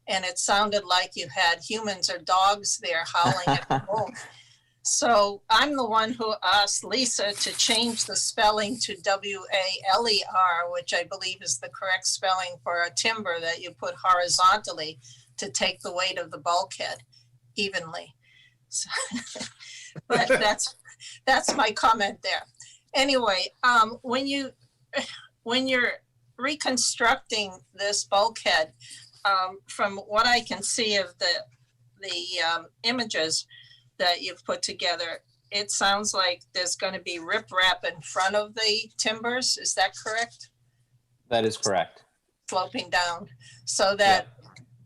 and it sounded like you had humans or dogs there howling at the moon. So I'm the one who asked Lisa to change the spelling to W-A-L-E-R, which I believe is the correct spelling for a timber that you put horizontally to take the weight of the bulkhead evenly. So, but that's my comment there. Anyway, when you're reconstructing this bulkhead, from what I can see of the images that you've put together, it sounds like there's going to be riprap in front of the timbers. Is that correct? That is correct. Sloping down so that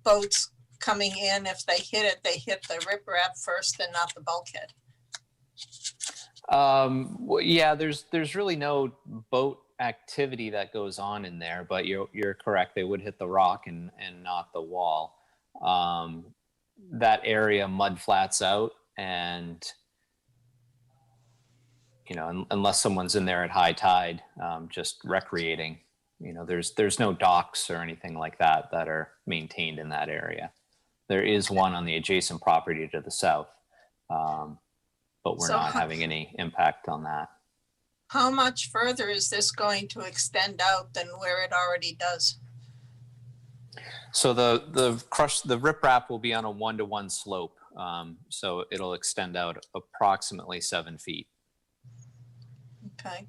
boats coming in, if they hit it, they hit the riprap first and not the bulkhead. Well, yeah, there's really no boat activity that goes on in there, but you're correct. They would hit the rock and not the wall. That area mud flats out, and unless someone's in there at high tide, just recreating, there's no docks or anything like that that are maintained in that area. There is one on the adjacent property to the south, but we're So not having any impact on that. how much further is this going to extend out than where it already does? So the riprap will be on a 1-to-1 slope. So it'll extend out approximately 7 feet. Okay.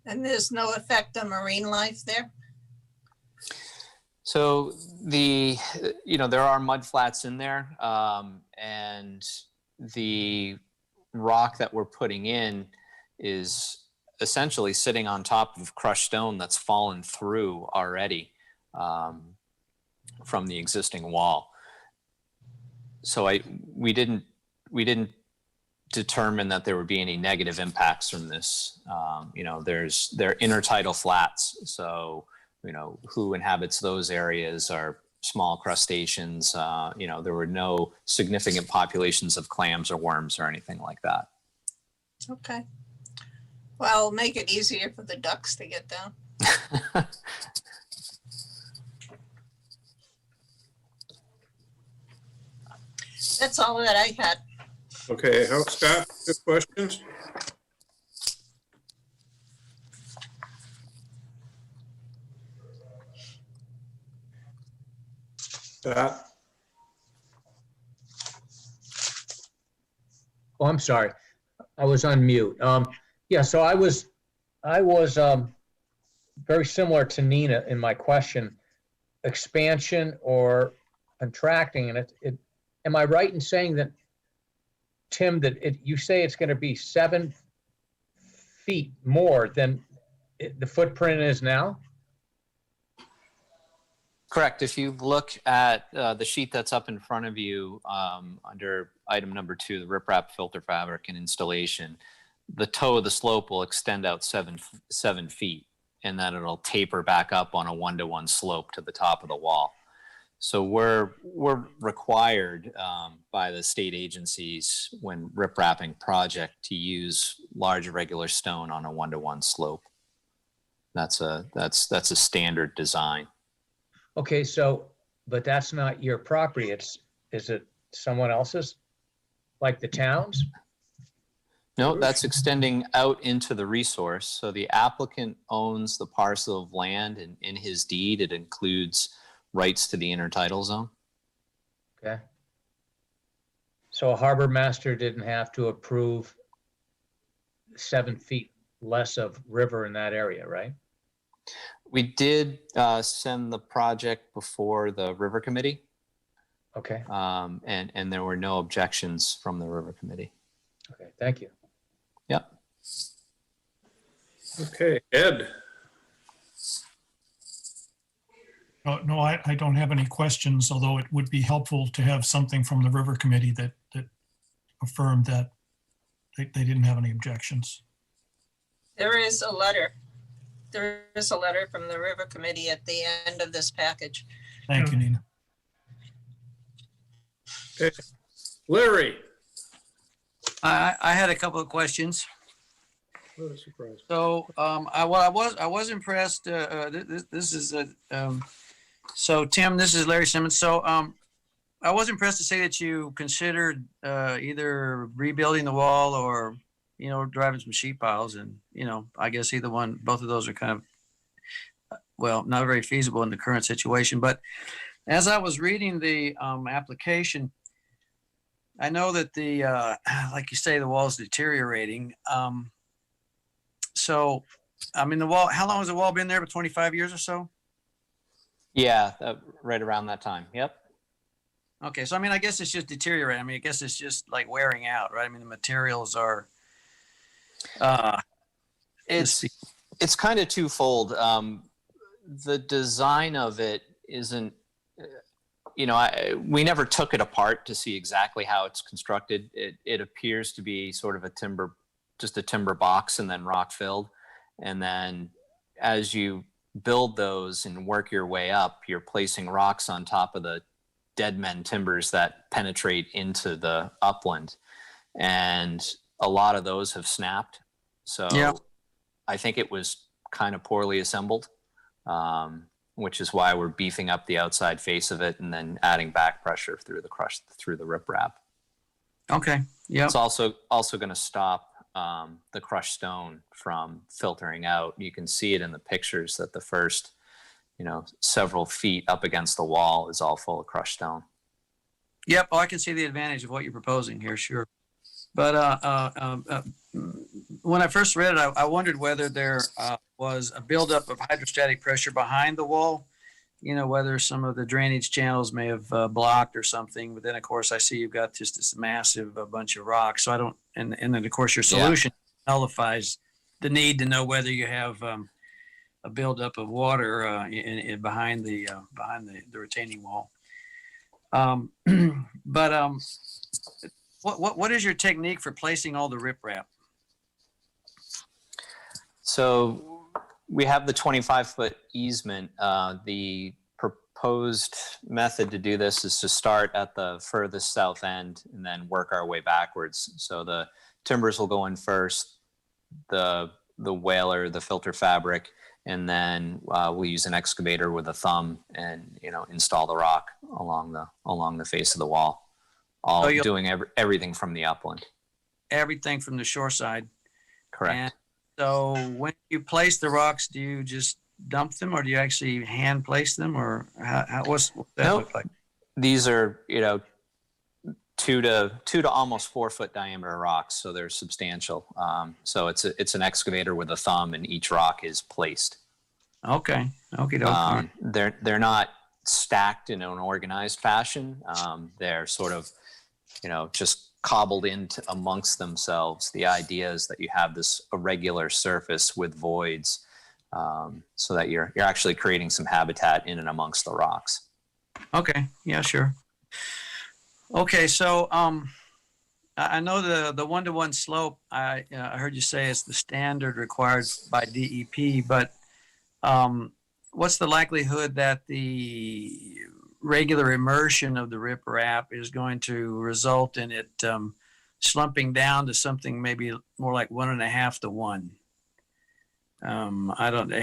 And there's no effect on marine life there? So there are mud flats in there, and the rock that we're putting in is essentially sitting on top of crushed stone that's fallen through already from the existing wall. So we didn't determine that there would be any negative impacts from this. They're intertidal flats, so who inhabits those areas are small crustaceans. There were no significant populations of clams or worms or anything like that. Okay. Well, make it easier for the ducks to get down. That's all that I had. Okay, Scott, good questions? Scott? Oh, I'm sorry. I was on mute. Yeah, so I was very similar to Nina in my question, expansion or contracting. And am I right in saying that, Tim, you say it's going to be 7 feet more than the footprint is now? Correct. If you look at the sheet that's up in front of you under item number 2, the riprap filter fabric and installation, the toe of the slope will extend out 7 feet, and then it'll taper back up on a 1-to-1 slope to the top of the wall. So we're required by the state agencies when riprapping project to use large irregular stone on a 1-to-1 slope. That's a standard design. Okay, but that's not your property. Is it someone else's? Like the town's? No, that's extending out into the resource. So the applicant owns the parcel of land, and in his deed, it includes rights to the intertidal zone. Okay. So a harbor master didn't have to approve 7 feet less of river in that area, right? We did send the project before the river committee, Okay, and there were no objections from the river committee. okay, thank you. Yep. Okay, Ed? No, I don't have any questions, although it would be helpful to have something from the river committee that affirmed that they didn't have any objections. There is a letter. There is a letter from the River Committee at the end of this package. Thank you, Nina. Okay. Larry? I had a couple of questions. What a surprise. So, I was impressed, this is so Tim, this is Larry Simmons. So, I was impressed to say that you considered, either rebuilding the wall or, driving some sheet piles, and, I guess both of those are kind of, well, not very feasible in the current situation. But as I was reading the, application, I know that like you say, the wall's deteriorating. So, the wall, how long has the wall been there? About 25 years or so? Yeah, right around that time. Yep. Okay, so I guess it's just deteriorating. I guess it's just like wearing out, right? The materials are. It's kind of twofold. The design of it isn't. We never took it apart to see exactly how it's constructed. It appears to be sort of just a timber box and then rock filled. And then as you build those and work your way up, you're placing rocks on top of the dead men timbers that penetrate into the upland. and a lot of those have snapped. So Yeah. I think it was kind of poorly assembled, which is why we're beefing up the outside face of it and then adding back pressure through the riprap. Okay. Yeah. It's also going to stop the crushed stone from filtering out. You can see it in the pictures that the first, several feet up against the wall is all full of crushed stone. Yep. Oh, I can see the advantage of what you're proposing here. Sure. But when I first read it, I wondered whether there was a buildup of hydrostatic pressure behind the wall, whether some of the drainage channels may have blocked or something. But then, of course, I see you've got just this massive bunch of rocks. So I don't, and then, of course, your solution nullifies the need to know whether you have a buildup of water behind the retaining wall. What is your technique for placing all the riprap? So we have the 25-foot easement. The proposed method to do this is to start at the furthest south end and then work our way backwards. So the timbers will go in first, the whaler, the filter fabric, and then we'll use an excavator with a thumb and install the rock along the face of the wall. All doing everything from the upland. Everything from the shore side. Correct. And so when you place the rocks, do you just dump them, or do you actually hand place them, or what's that look like? These are 2 to almost 4 foot diameter rocks, so they're substantial. So it's an excavator with a thumb, and each rock is placed. Okay. Okay. They're not stacked in an organized fashion. They're sort of just cobbled into amongst themselves. The idea is that you have this irregular surface with voids, so that you're actually creating some habitat in and amongst the rocks. Okay. Yeah, sure. Okay. So, I know the 1-to-1 slope, I heard you say is the standard required by DEP, but, what's the likelihood that the regular immersion of the riprap is going to result in it slumping down to something maybe more like 1.5 to 1?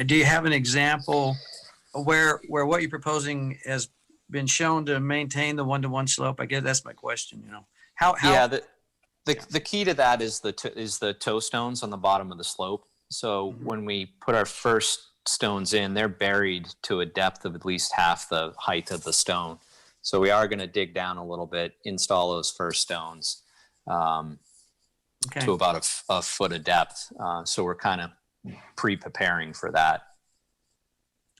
Do you have an example where what you're proposing has been shown to maintain the 1-to-1 slope? I guess that's my question. How? Yeah, the key to that is the toe stones on the bottom of the slope. So when we put our first stones in, they're buried to a depth of at least half the height of the stone. So we are going to dig down a little bit, install those first stones to about a foot of depth. So we're kind of pre-preparing for that.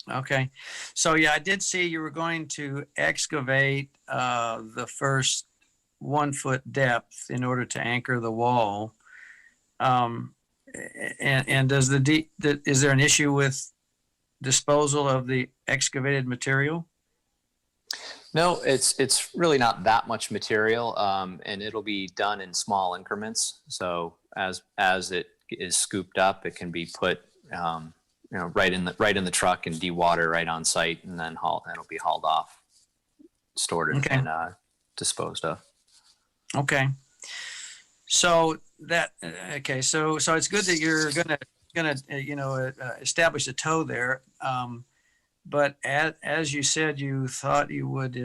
Okay. So yeah, I did see you were going to excavate the first 1 foot depth in order to anchor the wall. And does is there an issue with disposal of the excavated material? No, it's really not that much material, and it'll be done in small increments. So as it is scooped up, it can be put right in the truck and dewater right on site, and then it'll be hauled off, stored and disposed of. Okay. So so it's good that you're gonna establish a toe there. But as you said, you thought you would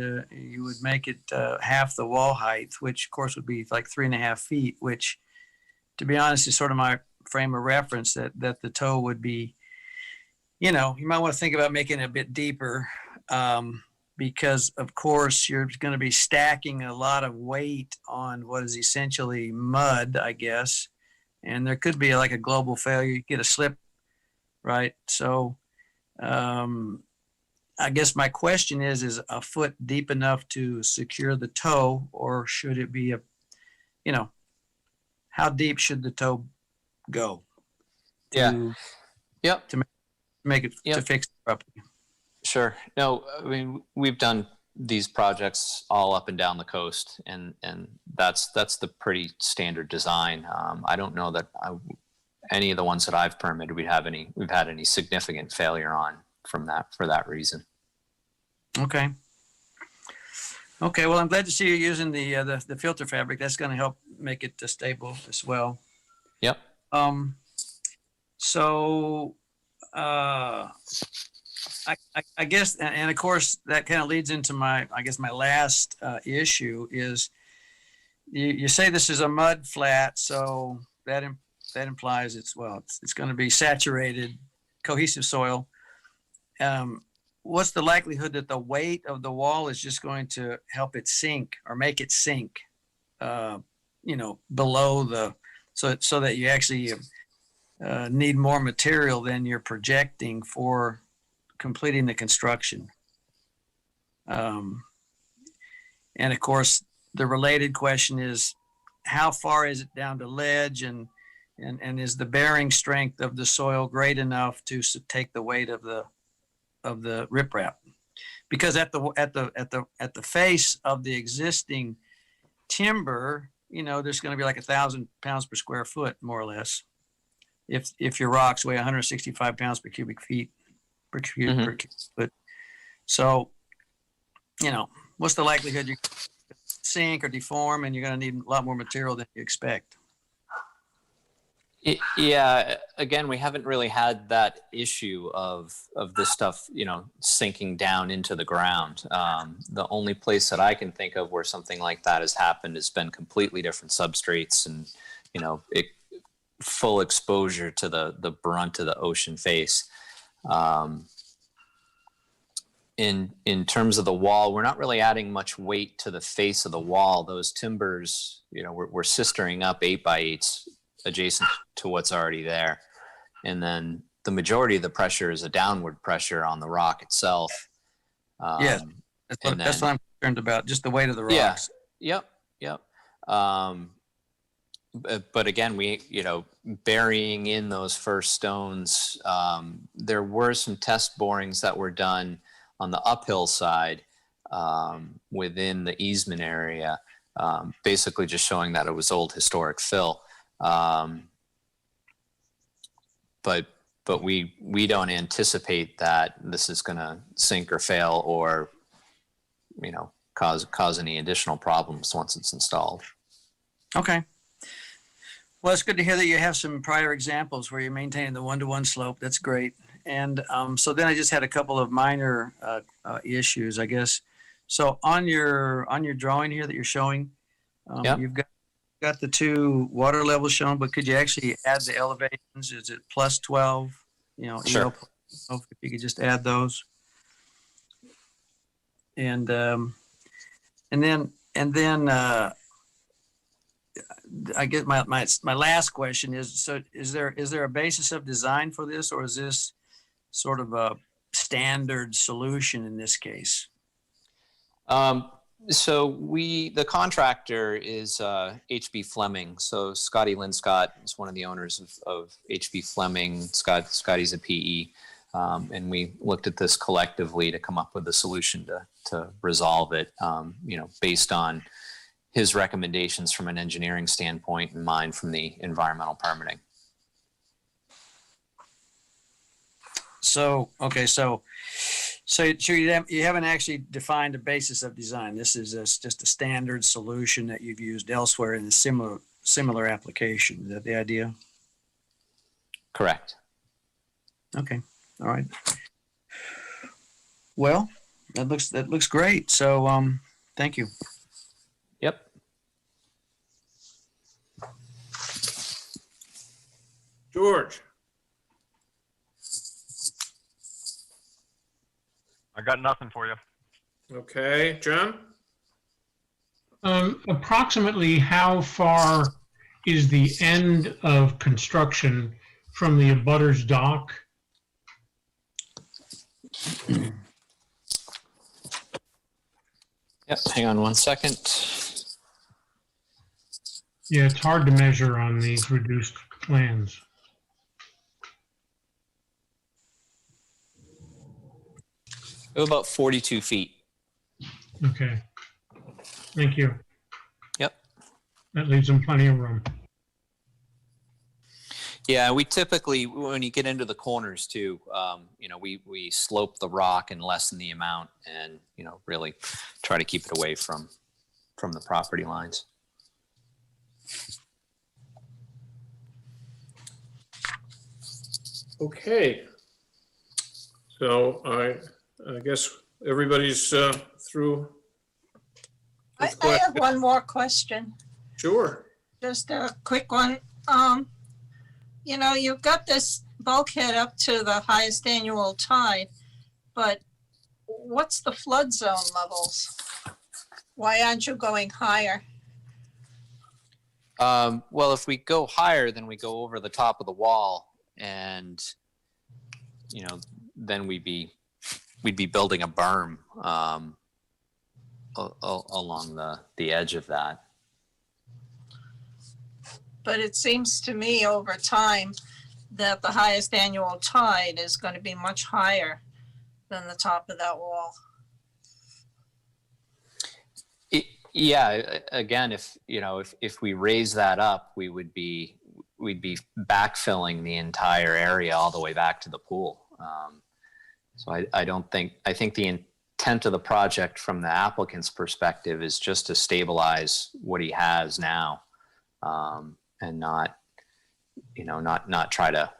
make it half the wall height, which of course would be like 3.5 feet, which, to be honest, is sort of my frame of reference, that the toe would be, you might want to think about making it a bit deeper, because of course you're going to be stacking a lot of weight on what is essentially mud, I guess, and there could be like a global failure. You get a slip, right? So, I guess my question is a foot deep enough to secure the toe, or should it be how deep should the toe go? To make it, to fix it properly. Sure. No, I mean, we've done these projects all up and down the coast, and that's the pretty standard design. I don't know that any of the ones that I've permitted we've had any significant failure on for that reason. Okay. Well, I'm glad to see you using the filter fabric. That's going to help make it stable as well. Yep. So, I guess, and of course, that kind of leads into my last issue is you say this is a mud flat, so that implies it's going to be saturated, cohesive soil. What's the likelihood that the weight of the wall is just going to help it sink or make it sink, below so that you actually need more material than you're projecting for completing the construction? And of course, the related question is, how far is it down to ledge, and is the bearing strength of the soil great enough to take the weight of the riprap? Because at the face of the existing timber, there's going to be like 1,000 pounds per square foot, more or less. If your rocks weigh 165 pounds per cubic feet per cubic foot. So, what's the likelihood you sink or deform, and you're going to need a lot more material than you expect? Yeah, again, we haven't really had that issue of this stuff, sinking down into the ground. The only place that I can think of where something like that has happened has been completely different substrates and, full exposure to the brunt of the ocean face. In terms of the wall, we're not really adding much weight to the face of the wall. Those timbers, we're sistering up 8x8s adjacent to what's already there. And then the majority of the pressure is a downward pressure on the rock itself. Yes, that's what I'm concerned about, just the weight of the rocks. Yeah, yep. But again, we, burying in those first stones, there were some test borings that were done on the uphill side within the easement area, basically just showing that it was old historic fill. But we don't anticipate that this is going to sink or fail or, cause any additional problems once it's installed. Okay. Well, it's good to hear that you have some prior examples where you're maintaining the one-to-one slope. That's great. And so then I just had a couple of minor issues, I guess. So on your drawing here that you're showing, you've got the two water levels shown, but could you actually add the elevations? Is it plus 12? Sure. EL plus 12, if you could just add those. And then I guess my last question is, so is there a basis of design for this, or is this sort of a standard solution in this case? So the contractor is HB Fleming. So Scotty Linscott is one of the owners of HB Fleming. Scotty's a PE. And we looked at this collectively to come up with a solution to resolve it, based on his recommendations from an engineering standpoint and mine from the environmental permitting. So you haven't actually defined a basis of design. This is just a standard solution that you've used elsewhere in a similar application. Is that the idea? Correct. Okay. All right. Well, that looks great. So, thank you. Yep. George, I got nothing for you. okay, John? Approximately how far is the end of construction from the abutter's dock? Yep. Hang on one second. Yeah, it's hard to measure on these reduced plans. About 42 feet. Okay. Thank you. Yep. That leaves them plenty of room. Yeah, we typically, when you get into the corners too, we slope the rock and lessen the amount, and really try to keep it away from the property lines. Okay. So I guess everybody's through. I with have questions. one more question, Sure. just a quick one. You know, you've got this bulkhead up to the highest annual tide, but what's the flood zone levels? Why aren't you going higher? Well, if we go higher, then we go over the top of the wall, and then we'd be building a berm along the edge of that. But it seems to me over time that the highest annual tide is going to be much higher than the top of that wall. Yeah, again, if we raise that up, we'd be backfilling the entire area all the way back to the pool. So I think the intent of the project from the applicant's perspective is just to stabilize what he has now, and not try to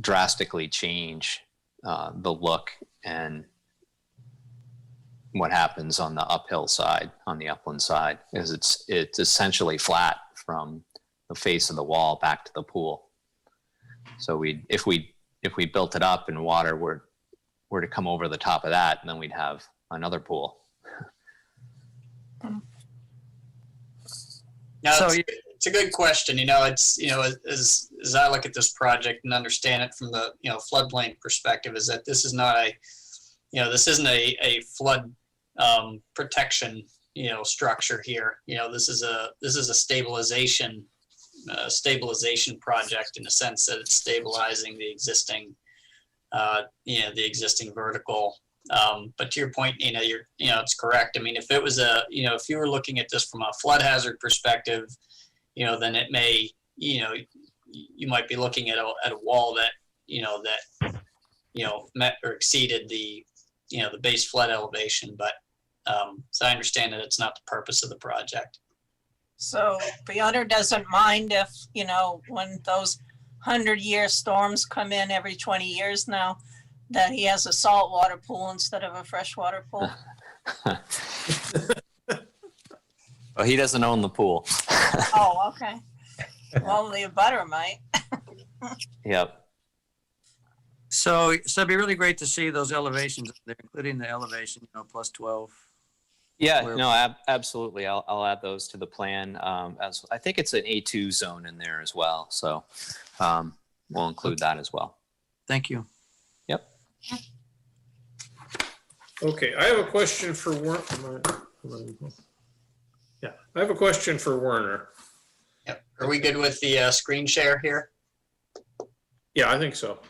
drastically change the look and what happens on the uphill side, on the upland side, is it's essentially flat from the face of the wall back to the pool. So if we built it up and water were to come over the top of that, then we'd have another pool. No, So it's a good question. It's, as I look at this project and understand it from the, floodplain perspective, is that this is not this isn't a flood protection, structure here. This is a stabilization project in the sense that it's stabilizing the existing, the existing vertical. But to your point, it's correct. I mean, if it was if you were looking at this from a flood hazard perspective, then it may, you might be looking at a wall that, met or exceeded the base flood elevation. But so I understand that it's not the purpose of the project. So the owner doesn't mind if, when those 100-year storms come in every 20 years now, that he has a saltwater pool instead of a freshwater pool. Well, he doesn't own the pool. Oh, okay. Well, the abutter might. Yep. So it'd be really great to see those elevations up there, including the elevation, plus 12. Yeah, Where- no, absolutely. I'll add those to the plan. As I think it's an A2 zone in there as well. So we'll include that as well. Thank you. Yep. Okay, I have a question for I have a question for Werner. Yep. Are we good with the screen share here? Yeah, I think so.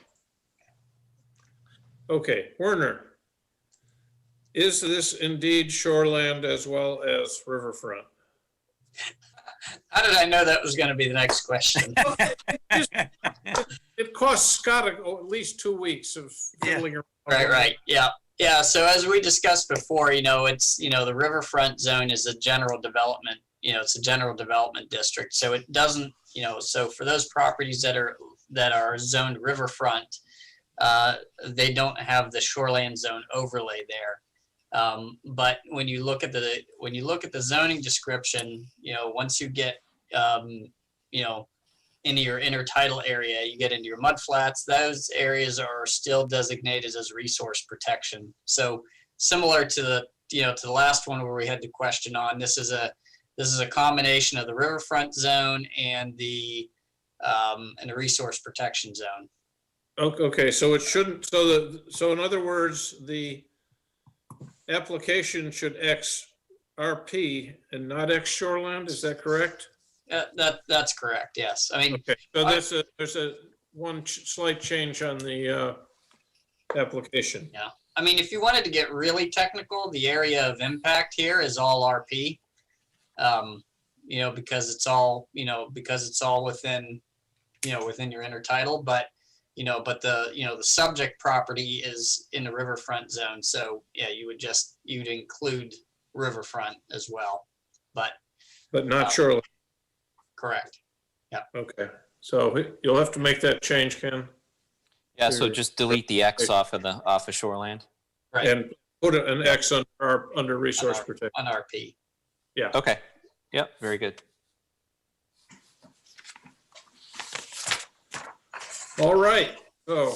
Okay, Werner, is this indeed shoreland as well as riverfront? How did I know that was going to be the next question? It costs Scott at least 2 weeks of fiddling around. Right. Yeah. Yeah. So as we discussed before, it's, the riverfront zone is a general development, it's a general development district. So it doesn't, so for those properties that are zoned riverfront, they don't have the shoreland zone overlay there. But when you look at the zoning description, once you get, into your intertidal area, you get into your mud flats, those areas are still designated as resource protection. So similar to the last one where we had the question on, this is a combination of the riverfront zone and the resource protection zone. Okay, so it shouldn't, so in other words, the application should X RP and not X shoreland, is that correct? That's correct. Yes. I mean, Okay, so there's a one slight change on the application. yeah. I mean, if you wanted to get really technical, the area of impact here is all RP. Because it's all within, within your intertidal, but the subject property is in the riverfront zone. So yeah, you'd include riverfront as well, but But not shoreline. correct. Okay, so you'll have to make that change, Ken, Yeah, so Sure. just delete the X off of shoreland. Right, and put an X under resource protection. on RP. Okay, yep, very good. All right, so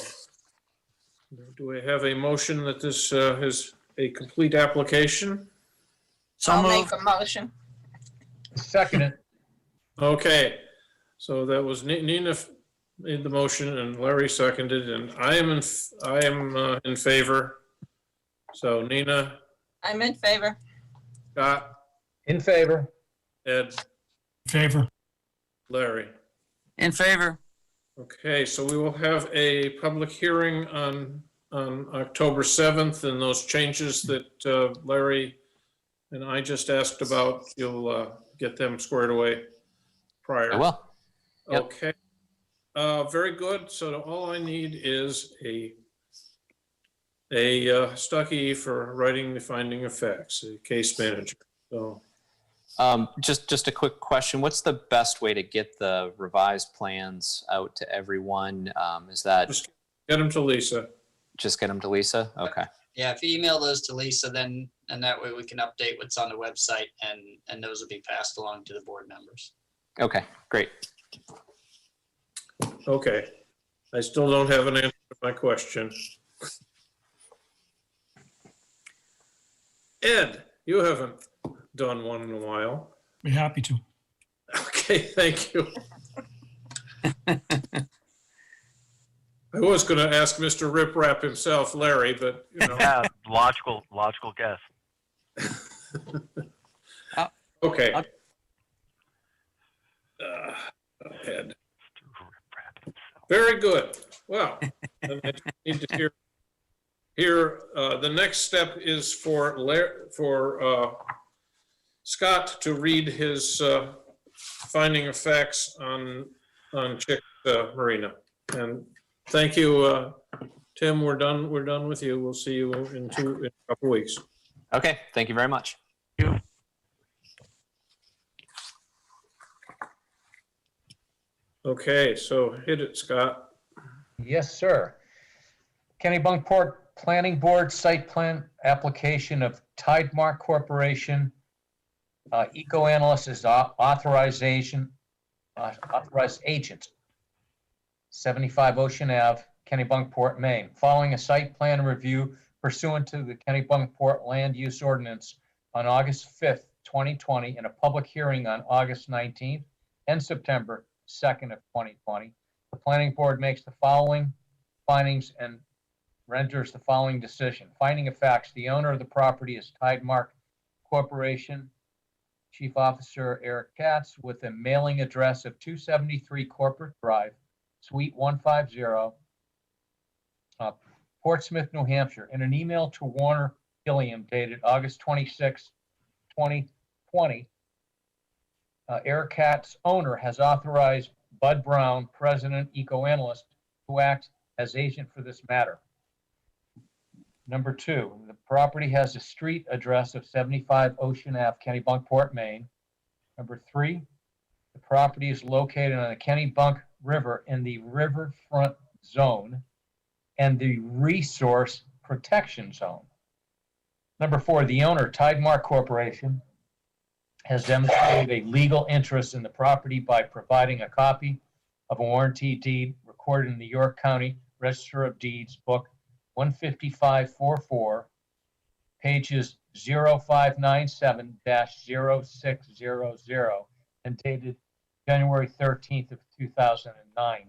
do we have a motion that this is a complete application? So I'll moved. make a motion. Seconded. Okay, so that was Nina made the motion and Larry seconded, and I am in favor. So Nina, I'm in favor. Scott, In favor. Ed, Favor. Larry. In favor. Okay, so we will have a public hearing on October 7th, and those changes that Larry and I just asked about, you'll get them squared away prior. I will. Yep. Okay. Very good. So all I need is a Stuckey for writing the finding of facts, a case manager. So Just a quick question. What's the best way to get the revised plans out to everyone? Is that just get them to Lisa. just get them to Lisa? Okay. Yeah, if you email those to Lisa, then, and that way we can update what's on the website and those will be passed along to the board members. Okay, great. Okay. I still don't have an answer to my question. Ed, you haven't done one in a while. Be happy to. Okay, thank you. I was going to ask Mr. Rip Rap himself, Larry, but you know. Yeah, logical guess. Okay. Ed. Very good. Well, then I need to hear the next step is for Scott to read his finding of facts on Chick Marina. And thank you, Tim. We're done with you. We'll see you in a couple weeks. Okay, thank you very much. Okay, so hit it, Scott. Yes, sir. Kennebunkport Planning Board Site Plan Application of Tidemark Corporation. Eco Analyst is authorized agent, 75 Ocean Ave, Kennebunkport, Maine. Following a site plan review pursuant to the Kennebunkport Land Use Ordinance on August 5th, 2020, and a public hearing on August 19th and September 2nd of 2020, the planning board makes the following findings and renders the following decision. Finding of facts, the owner of the property is Tidemark Corporation, Chief Officer Eric Katz, with a mailing address of 273 Corporate Drive, Suite 150, Portsmouth, New Hampshire. In an email to Warner Gilliam dated August 26, 2020, Eric Katz, owner, has authorized Bud Brown, President, Eco Analyst, to act as agent for this matter. Number 2, the property has a street address of 75 Ocean Ave, Kennebunkport, Maine. Number 3, the property is located on the Kennebunk River in the riverfront zone and the resource protection zone. Number 4, the owner, Tidemark Corporation, has demonstrated a legal interest in the property by providing a copy of a warranty deed recorded in the York County Register of Deeds, Book 15544, pages 0597-0600, and dated January 13th of 2009.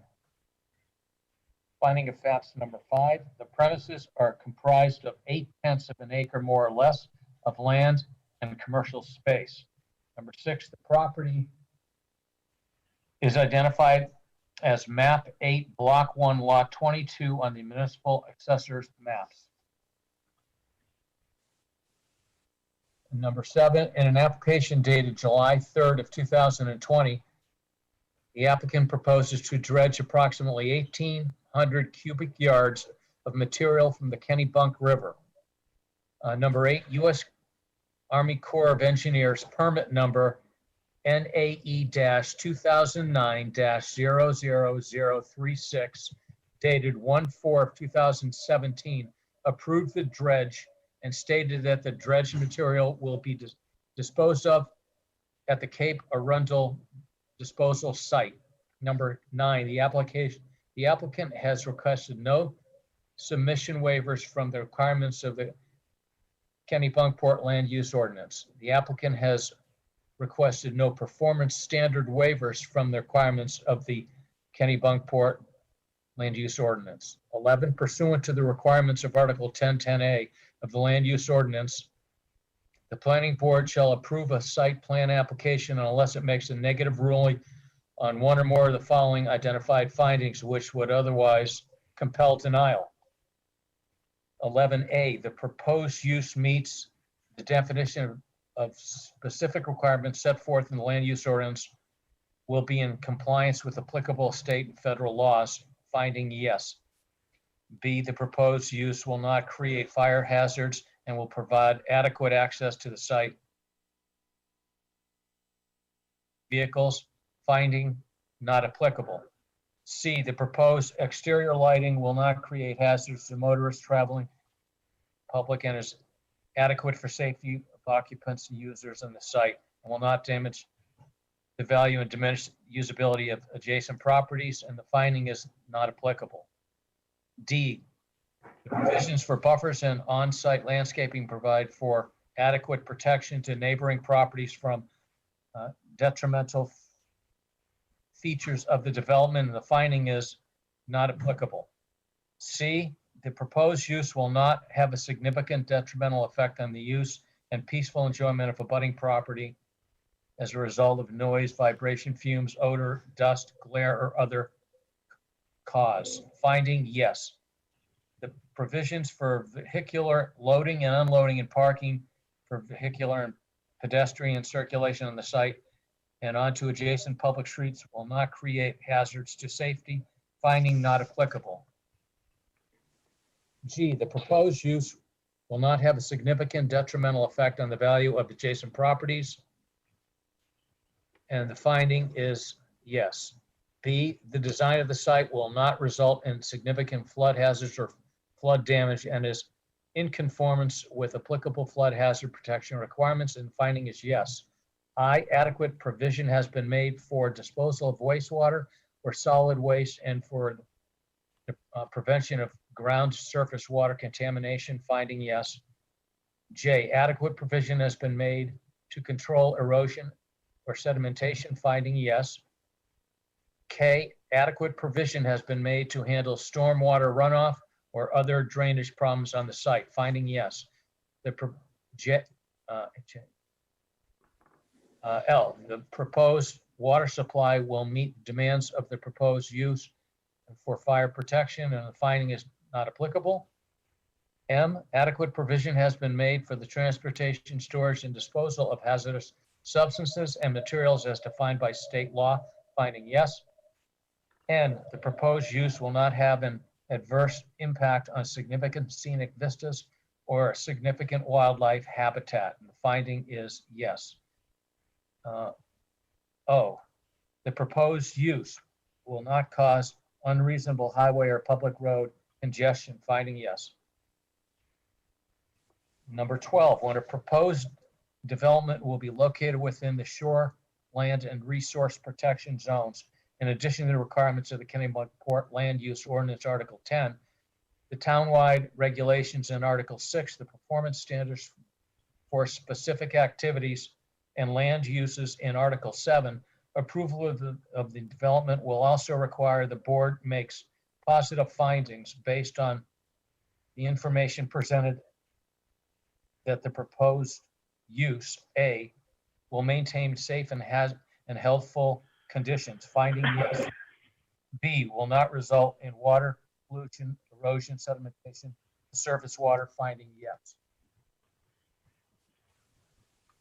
Finding of facts number 5, the premises are comprised of 8/10 of an acre, more or less, of land and commercial space. Number 6, the property is identified as map 8, block 1, lot 22 on the municipal assessor's maps. Number 7, in an application dated July 3rd of 2020, the applicant proposes to dredge approximately 1,800 cubic yards of material from the Kennebunk River. Number 8, U.S. Army Corps of Engineers permit number NAE-2009-00036 dated 1/4/2017 approved the dredge and stated that the dredge material will be disposed of at the Cape Arundel disposal site. Number 9, the applicant has requested no submission waivers from the requirements of the Kennebunkport Land Use Ordinance. The applicant has requested no performance standard waivers from the requirements of the Kennebunkport Land Use Ordinance. 11, pursuant to the requirements of Article 1010A of the Land Use Ordinance, the planning board shall approve a site plan application unless it makes a negative ruling on one or more of the following identified findings, which would otherwise compel denial. 11A, the proposed use meets the definition of specific requirements set forth in the land use ordinance, will be in compliance with applicable state and federal laws, finding yes. B, the proposed use will not create fire hazards and will provide adequate access to the site. Vehicles, finding not applicable. C, the proposed exterior lighting will not create hazards to motorists traveling public and is adequate for safety of occupants and users on the site and will not damage the value and diminish usability of adjacent properties, and the finding is not applicable. D, the provisions for buffers and on-site landscaping provide for adequate protection to neighboring properties from detrimental features of the development, and the finding is not applicable. C, the proposed use will not have a significant detrimental effect on the use and peaceful enjoyment of abutting property as a result of noise, vibration, fumes, odor, dust, glare, or other cause. Finding yes. The provisions for vehicular loading and unloading and parking for vehicular and pedestrian circulation on the site and onto adjacent public streets will not create hazards to safety, finding not applicable. G, the proposed use will not have a significant detrimental effect on the value of adjacent properties, and the finding is yes. B, the design of the site will not result in significant flood hazards or flood damage and is in conformance with applicable flood hazard protection requirements, and finding is yes. I, adequate provision has been made for disposal of wastewater or solid waste and for the prevention of ground surface water contamination, finding yes. J, adequate provision has been made to control erosion or sedimentation, finding yes. K, adequate provision has been made to handle stormwater runoff or other drainage problems on the site, finding yes. L, the proposed water supply will meet demands of the proposed use for fire protection, and the finding is not applicable. M, adequate provision has been made for the transportation, storage, and disposal of hazardous substances and materials as defined by state law, finding yes. N, the proposed use will not have an adverse impact on significant scenic vistas or significant wildlife habitat, and the finding is yes. O, the proposed use will not cause unreasonable highway or public road congestion, finding yes. Number 12, when a proposed development will be located within the shore, land, and resource protection zones, in addition to the requirements of the Kennebunkport Land Use Ordinance, Article 10, the townwide regulations in Article 6, the performance standards for specific activities and land uses in Article 7, approval of the development will also require the board makes positive findings based on the information presented that the proposed use, A, will maintain safe and healthful conditions, finding yes. B, will not result in water pollution, erosion, sedimentation, surface water, finding yes.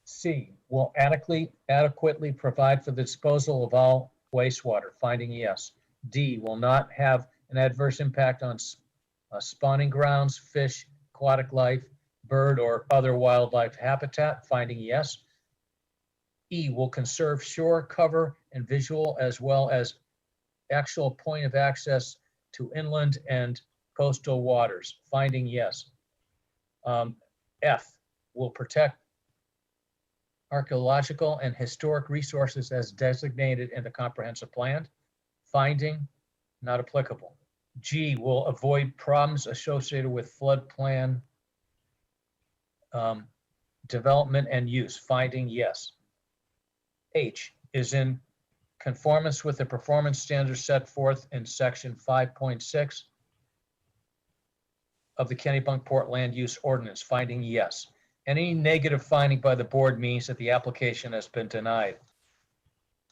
C, will adequately provide for the disposal of all wastewater, finding yes. D, will not have an adverse impact on spawning grounds, fish, aquatic life, bird, or other wildlife habitat, finding yes. E, will conserve shore cover and visual as well as actual point of access to inland and coastal waters. Finding yes. F, will protect archaeological and historic resources as designated in the comprehensive plan. Finding not applicable. G, will avoid problems associated with flood plan development and use. Finding yes. H, is in conformance with the performance standards set forth in section 5.6 of the Kennebunkport Land Use Ordinance. Finding yes. Any negative finding by the board means that the application has been denied.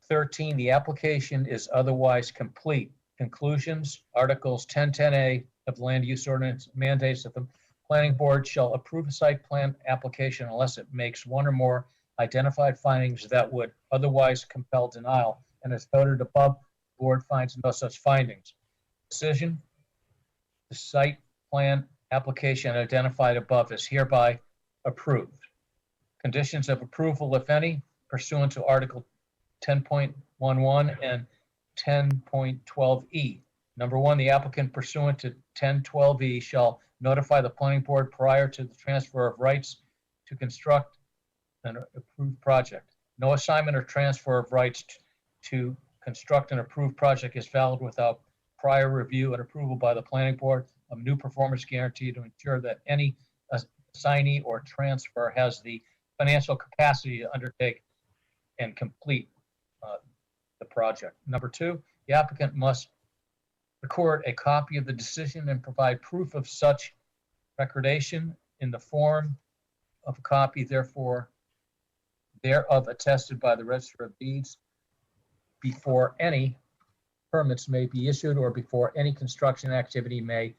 13, the application is otherwise complete. Conclusions, Articles 1010A of the Land Use Ordinance mandates that the planning board shall approve a site plan application unless it makes one or more identified findings that would otherwise compel denial. And as noted above, the board finds no such findings. Decision, the site plan application identified above is hereby approved. Conditions of approval, if any, pursuant to Article 10.11 and 10.12E. Number one, the applicant pursuant to 1012E shall notify the planning board prior to the transfer of rights to construct an approved project. No assignment or transfer of rights to construct an approved project is valid without prior review and approval by the planning board. A new performance guarantee to ensure that any assignee or transfer has the financial capacity to undertake and complete the project. Number two, the applicant must record a copy of the decision and provide proof of such recordation in the form of a copy thereof attested by the Register of Deeds before any permits may be issued or before any construction activity may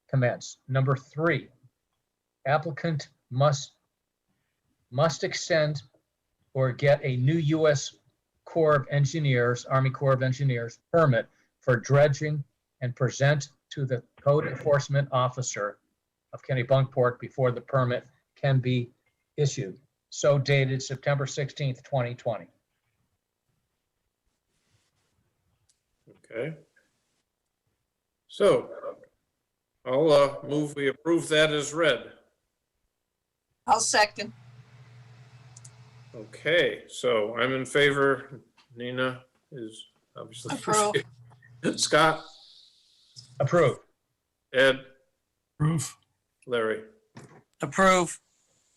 commence. Number three, applicant must extend or get a new U.S. Corps of Engineers, Army Corps of Engineers permit for dredging and present to the code enforcement officer of Kennebunkport before the permit can be issued. So dated September 16th, 2020. Okay. So I'll move we approve that as read. I'll second. Okay, so I'm in favor. Nina is obviously. Approve. Scott, Approved. Ed, Proof. Larry. Approve.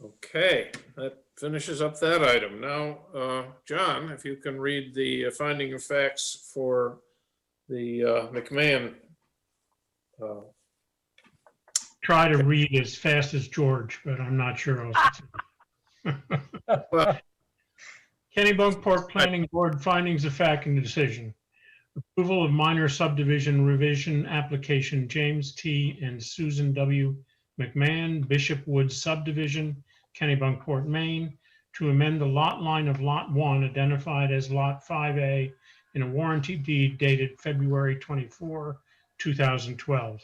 Okay, that finishes up that item. Now, John, if you can read the finding of facts for the McMahon. Try to read as fast as George, but I'm not sure. Well, Kennebunkport Planning Board findings of fact and decision. Approval of minor subdivision revision application James T. and Susan W. McMahon, Bishop Woods subdivision, Kennebunkport, Maine, to amend the lot line of Lot 1 identified as Lot 5A in a warranty deed dated February 24, 2012.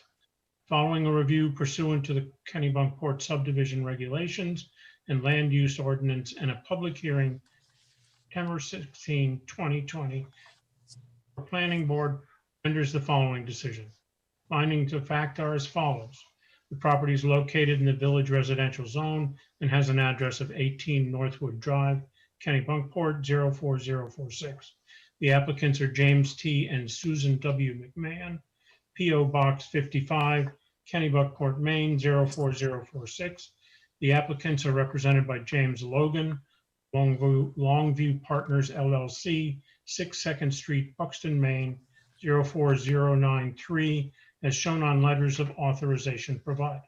Following a review pursuant to the Kennebunkport subdivision regulations and land use ordinance and a public hearing September 16, 2020, the planning board renders the following decision. Findings of fact are as follows. The property is located in the village residential zone and has an address of 18 Northwood Drive, Kennebunkport 04046. The applicants are James T. and Susan W. McMahon, P.O. Box 55, Kennebunkport, Maine 04046. The applicants are represented by James Logan, Longview Partners LLC, 6 2nd Street, Buxton, Maine 04093, as shown on letters of authorization provided.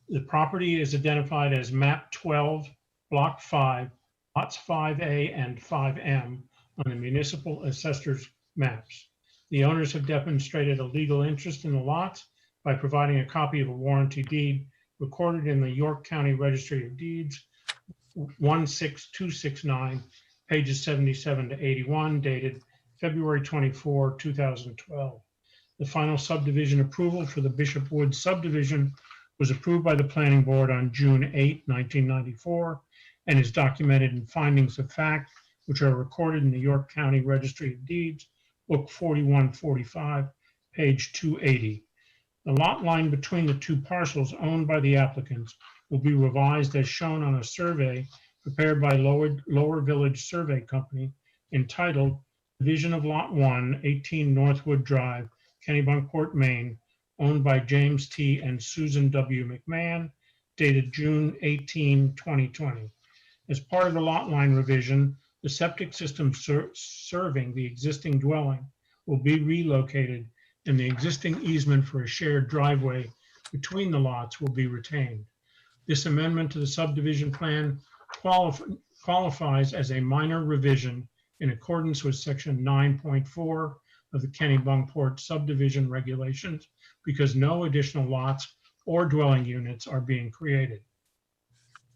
The property is identified as map 12, block 5, lots 5A and 5M on the municipal assessor's maps. The owners have demonstrated a legal interest in the lots by providing a copy of a warranty deed recorded in the York County Registry of Deeds 16269, pages 77 to 81, dated February 24, 2012. The final subdivision approval for the Bishop Woods subdivision was approved by the planning board on June 8, 1994, and is documented in findings of fact, which are recorded in the York County Registry of Deeds, Book 4145, page 280. The lot line between the two parcels owned by the applicants will be revised as shown on a survey prepared by Lower Village Survey Company entitled Division of Lot 1, 18 Northwood Drive, Kennebunkport, Maine, owned by James T. and Susan W. McMahon, dated June 18, 2020. As part of the lot line revision, the septic system serving the existing dwelling will be relocated, and the existing easement for a shared driveway between the lots will be retained. This amendment to the subdivision plan qualifies as a minor revision in accordance with section 9.4 of the Kennebunkport subdivision regulations because no additional lots or dwelling units are being created.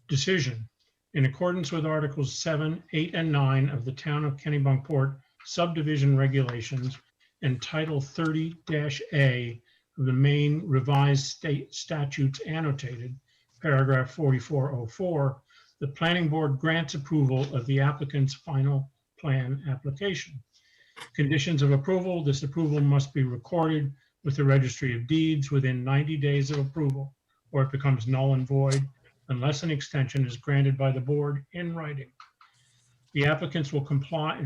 Decision. In accordance with Articles 7, 8, and 9 of the Town of Kennebunkport subdivision regulations and Title 30-A of the Maine Revised State Statutes annotated, paragraph 4404, the planning board grants approval of the applicant's final plan application. Conditions of approval: this approval must be recorded with the Registry of Deeds within 90 days of approval, or it becomes null and void unless an extension is granted by the board in writing. The applicants will comply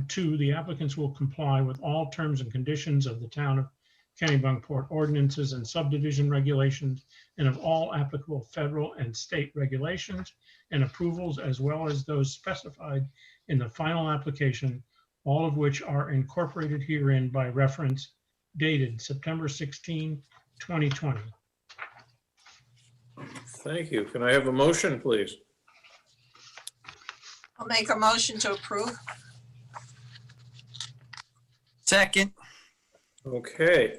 with all terms and conditions of the Town of Kennebunkport ordinances and subdivision regulations and of all applicable federal and state regulations and approvals, as well as those specified in the final application, all of which are incorporated herein by reference, dated September 16, 2020. Thank you. Can I have a motion, please? I'll make a motion to approve. Second. Okay,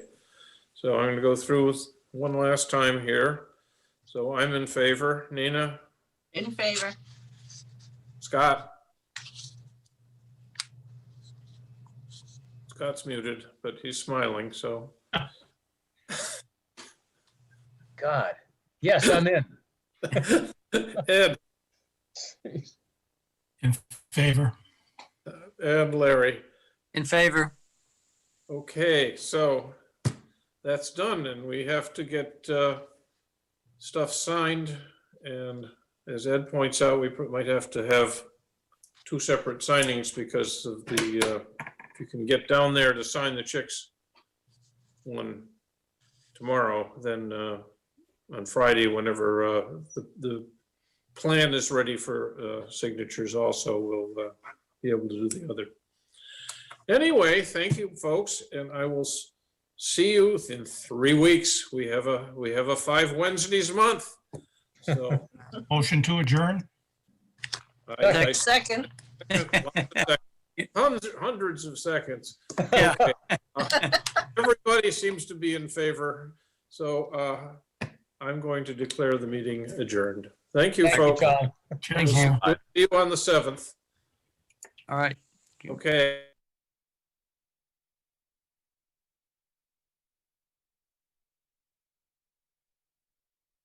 so I'm going to go through one last time here. So I'm in favor. Nina? In favor. Scott? Scott's muted, but he's smiling, so. God. Yes, I'm in. Ed In favor. and Larry. In favor. Okay, so that's done, and we have to get stuff signed. And as Ed points out, we might have to have two separate signings because of the, if you can get down there to sign the chicks one tomorrow, then on Friday, whenever the plan is ready for signatures also, we'll be able to do the other. Anyway, thank you, folks, and I will see you in 3 weeks. We have a 5 Wednesdays a month. So Motion to adjourn? I Second. hundreds of seconds. Yeah. Okay. Everybody seems to be in favor, so I'm going to declare the meeting adjourned. Thank you, Thank you, folks. Tom. Thank you. See you on the 7th. All right. Okay.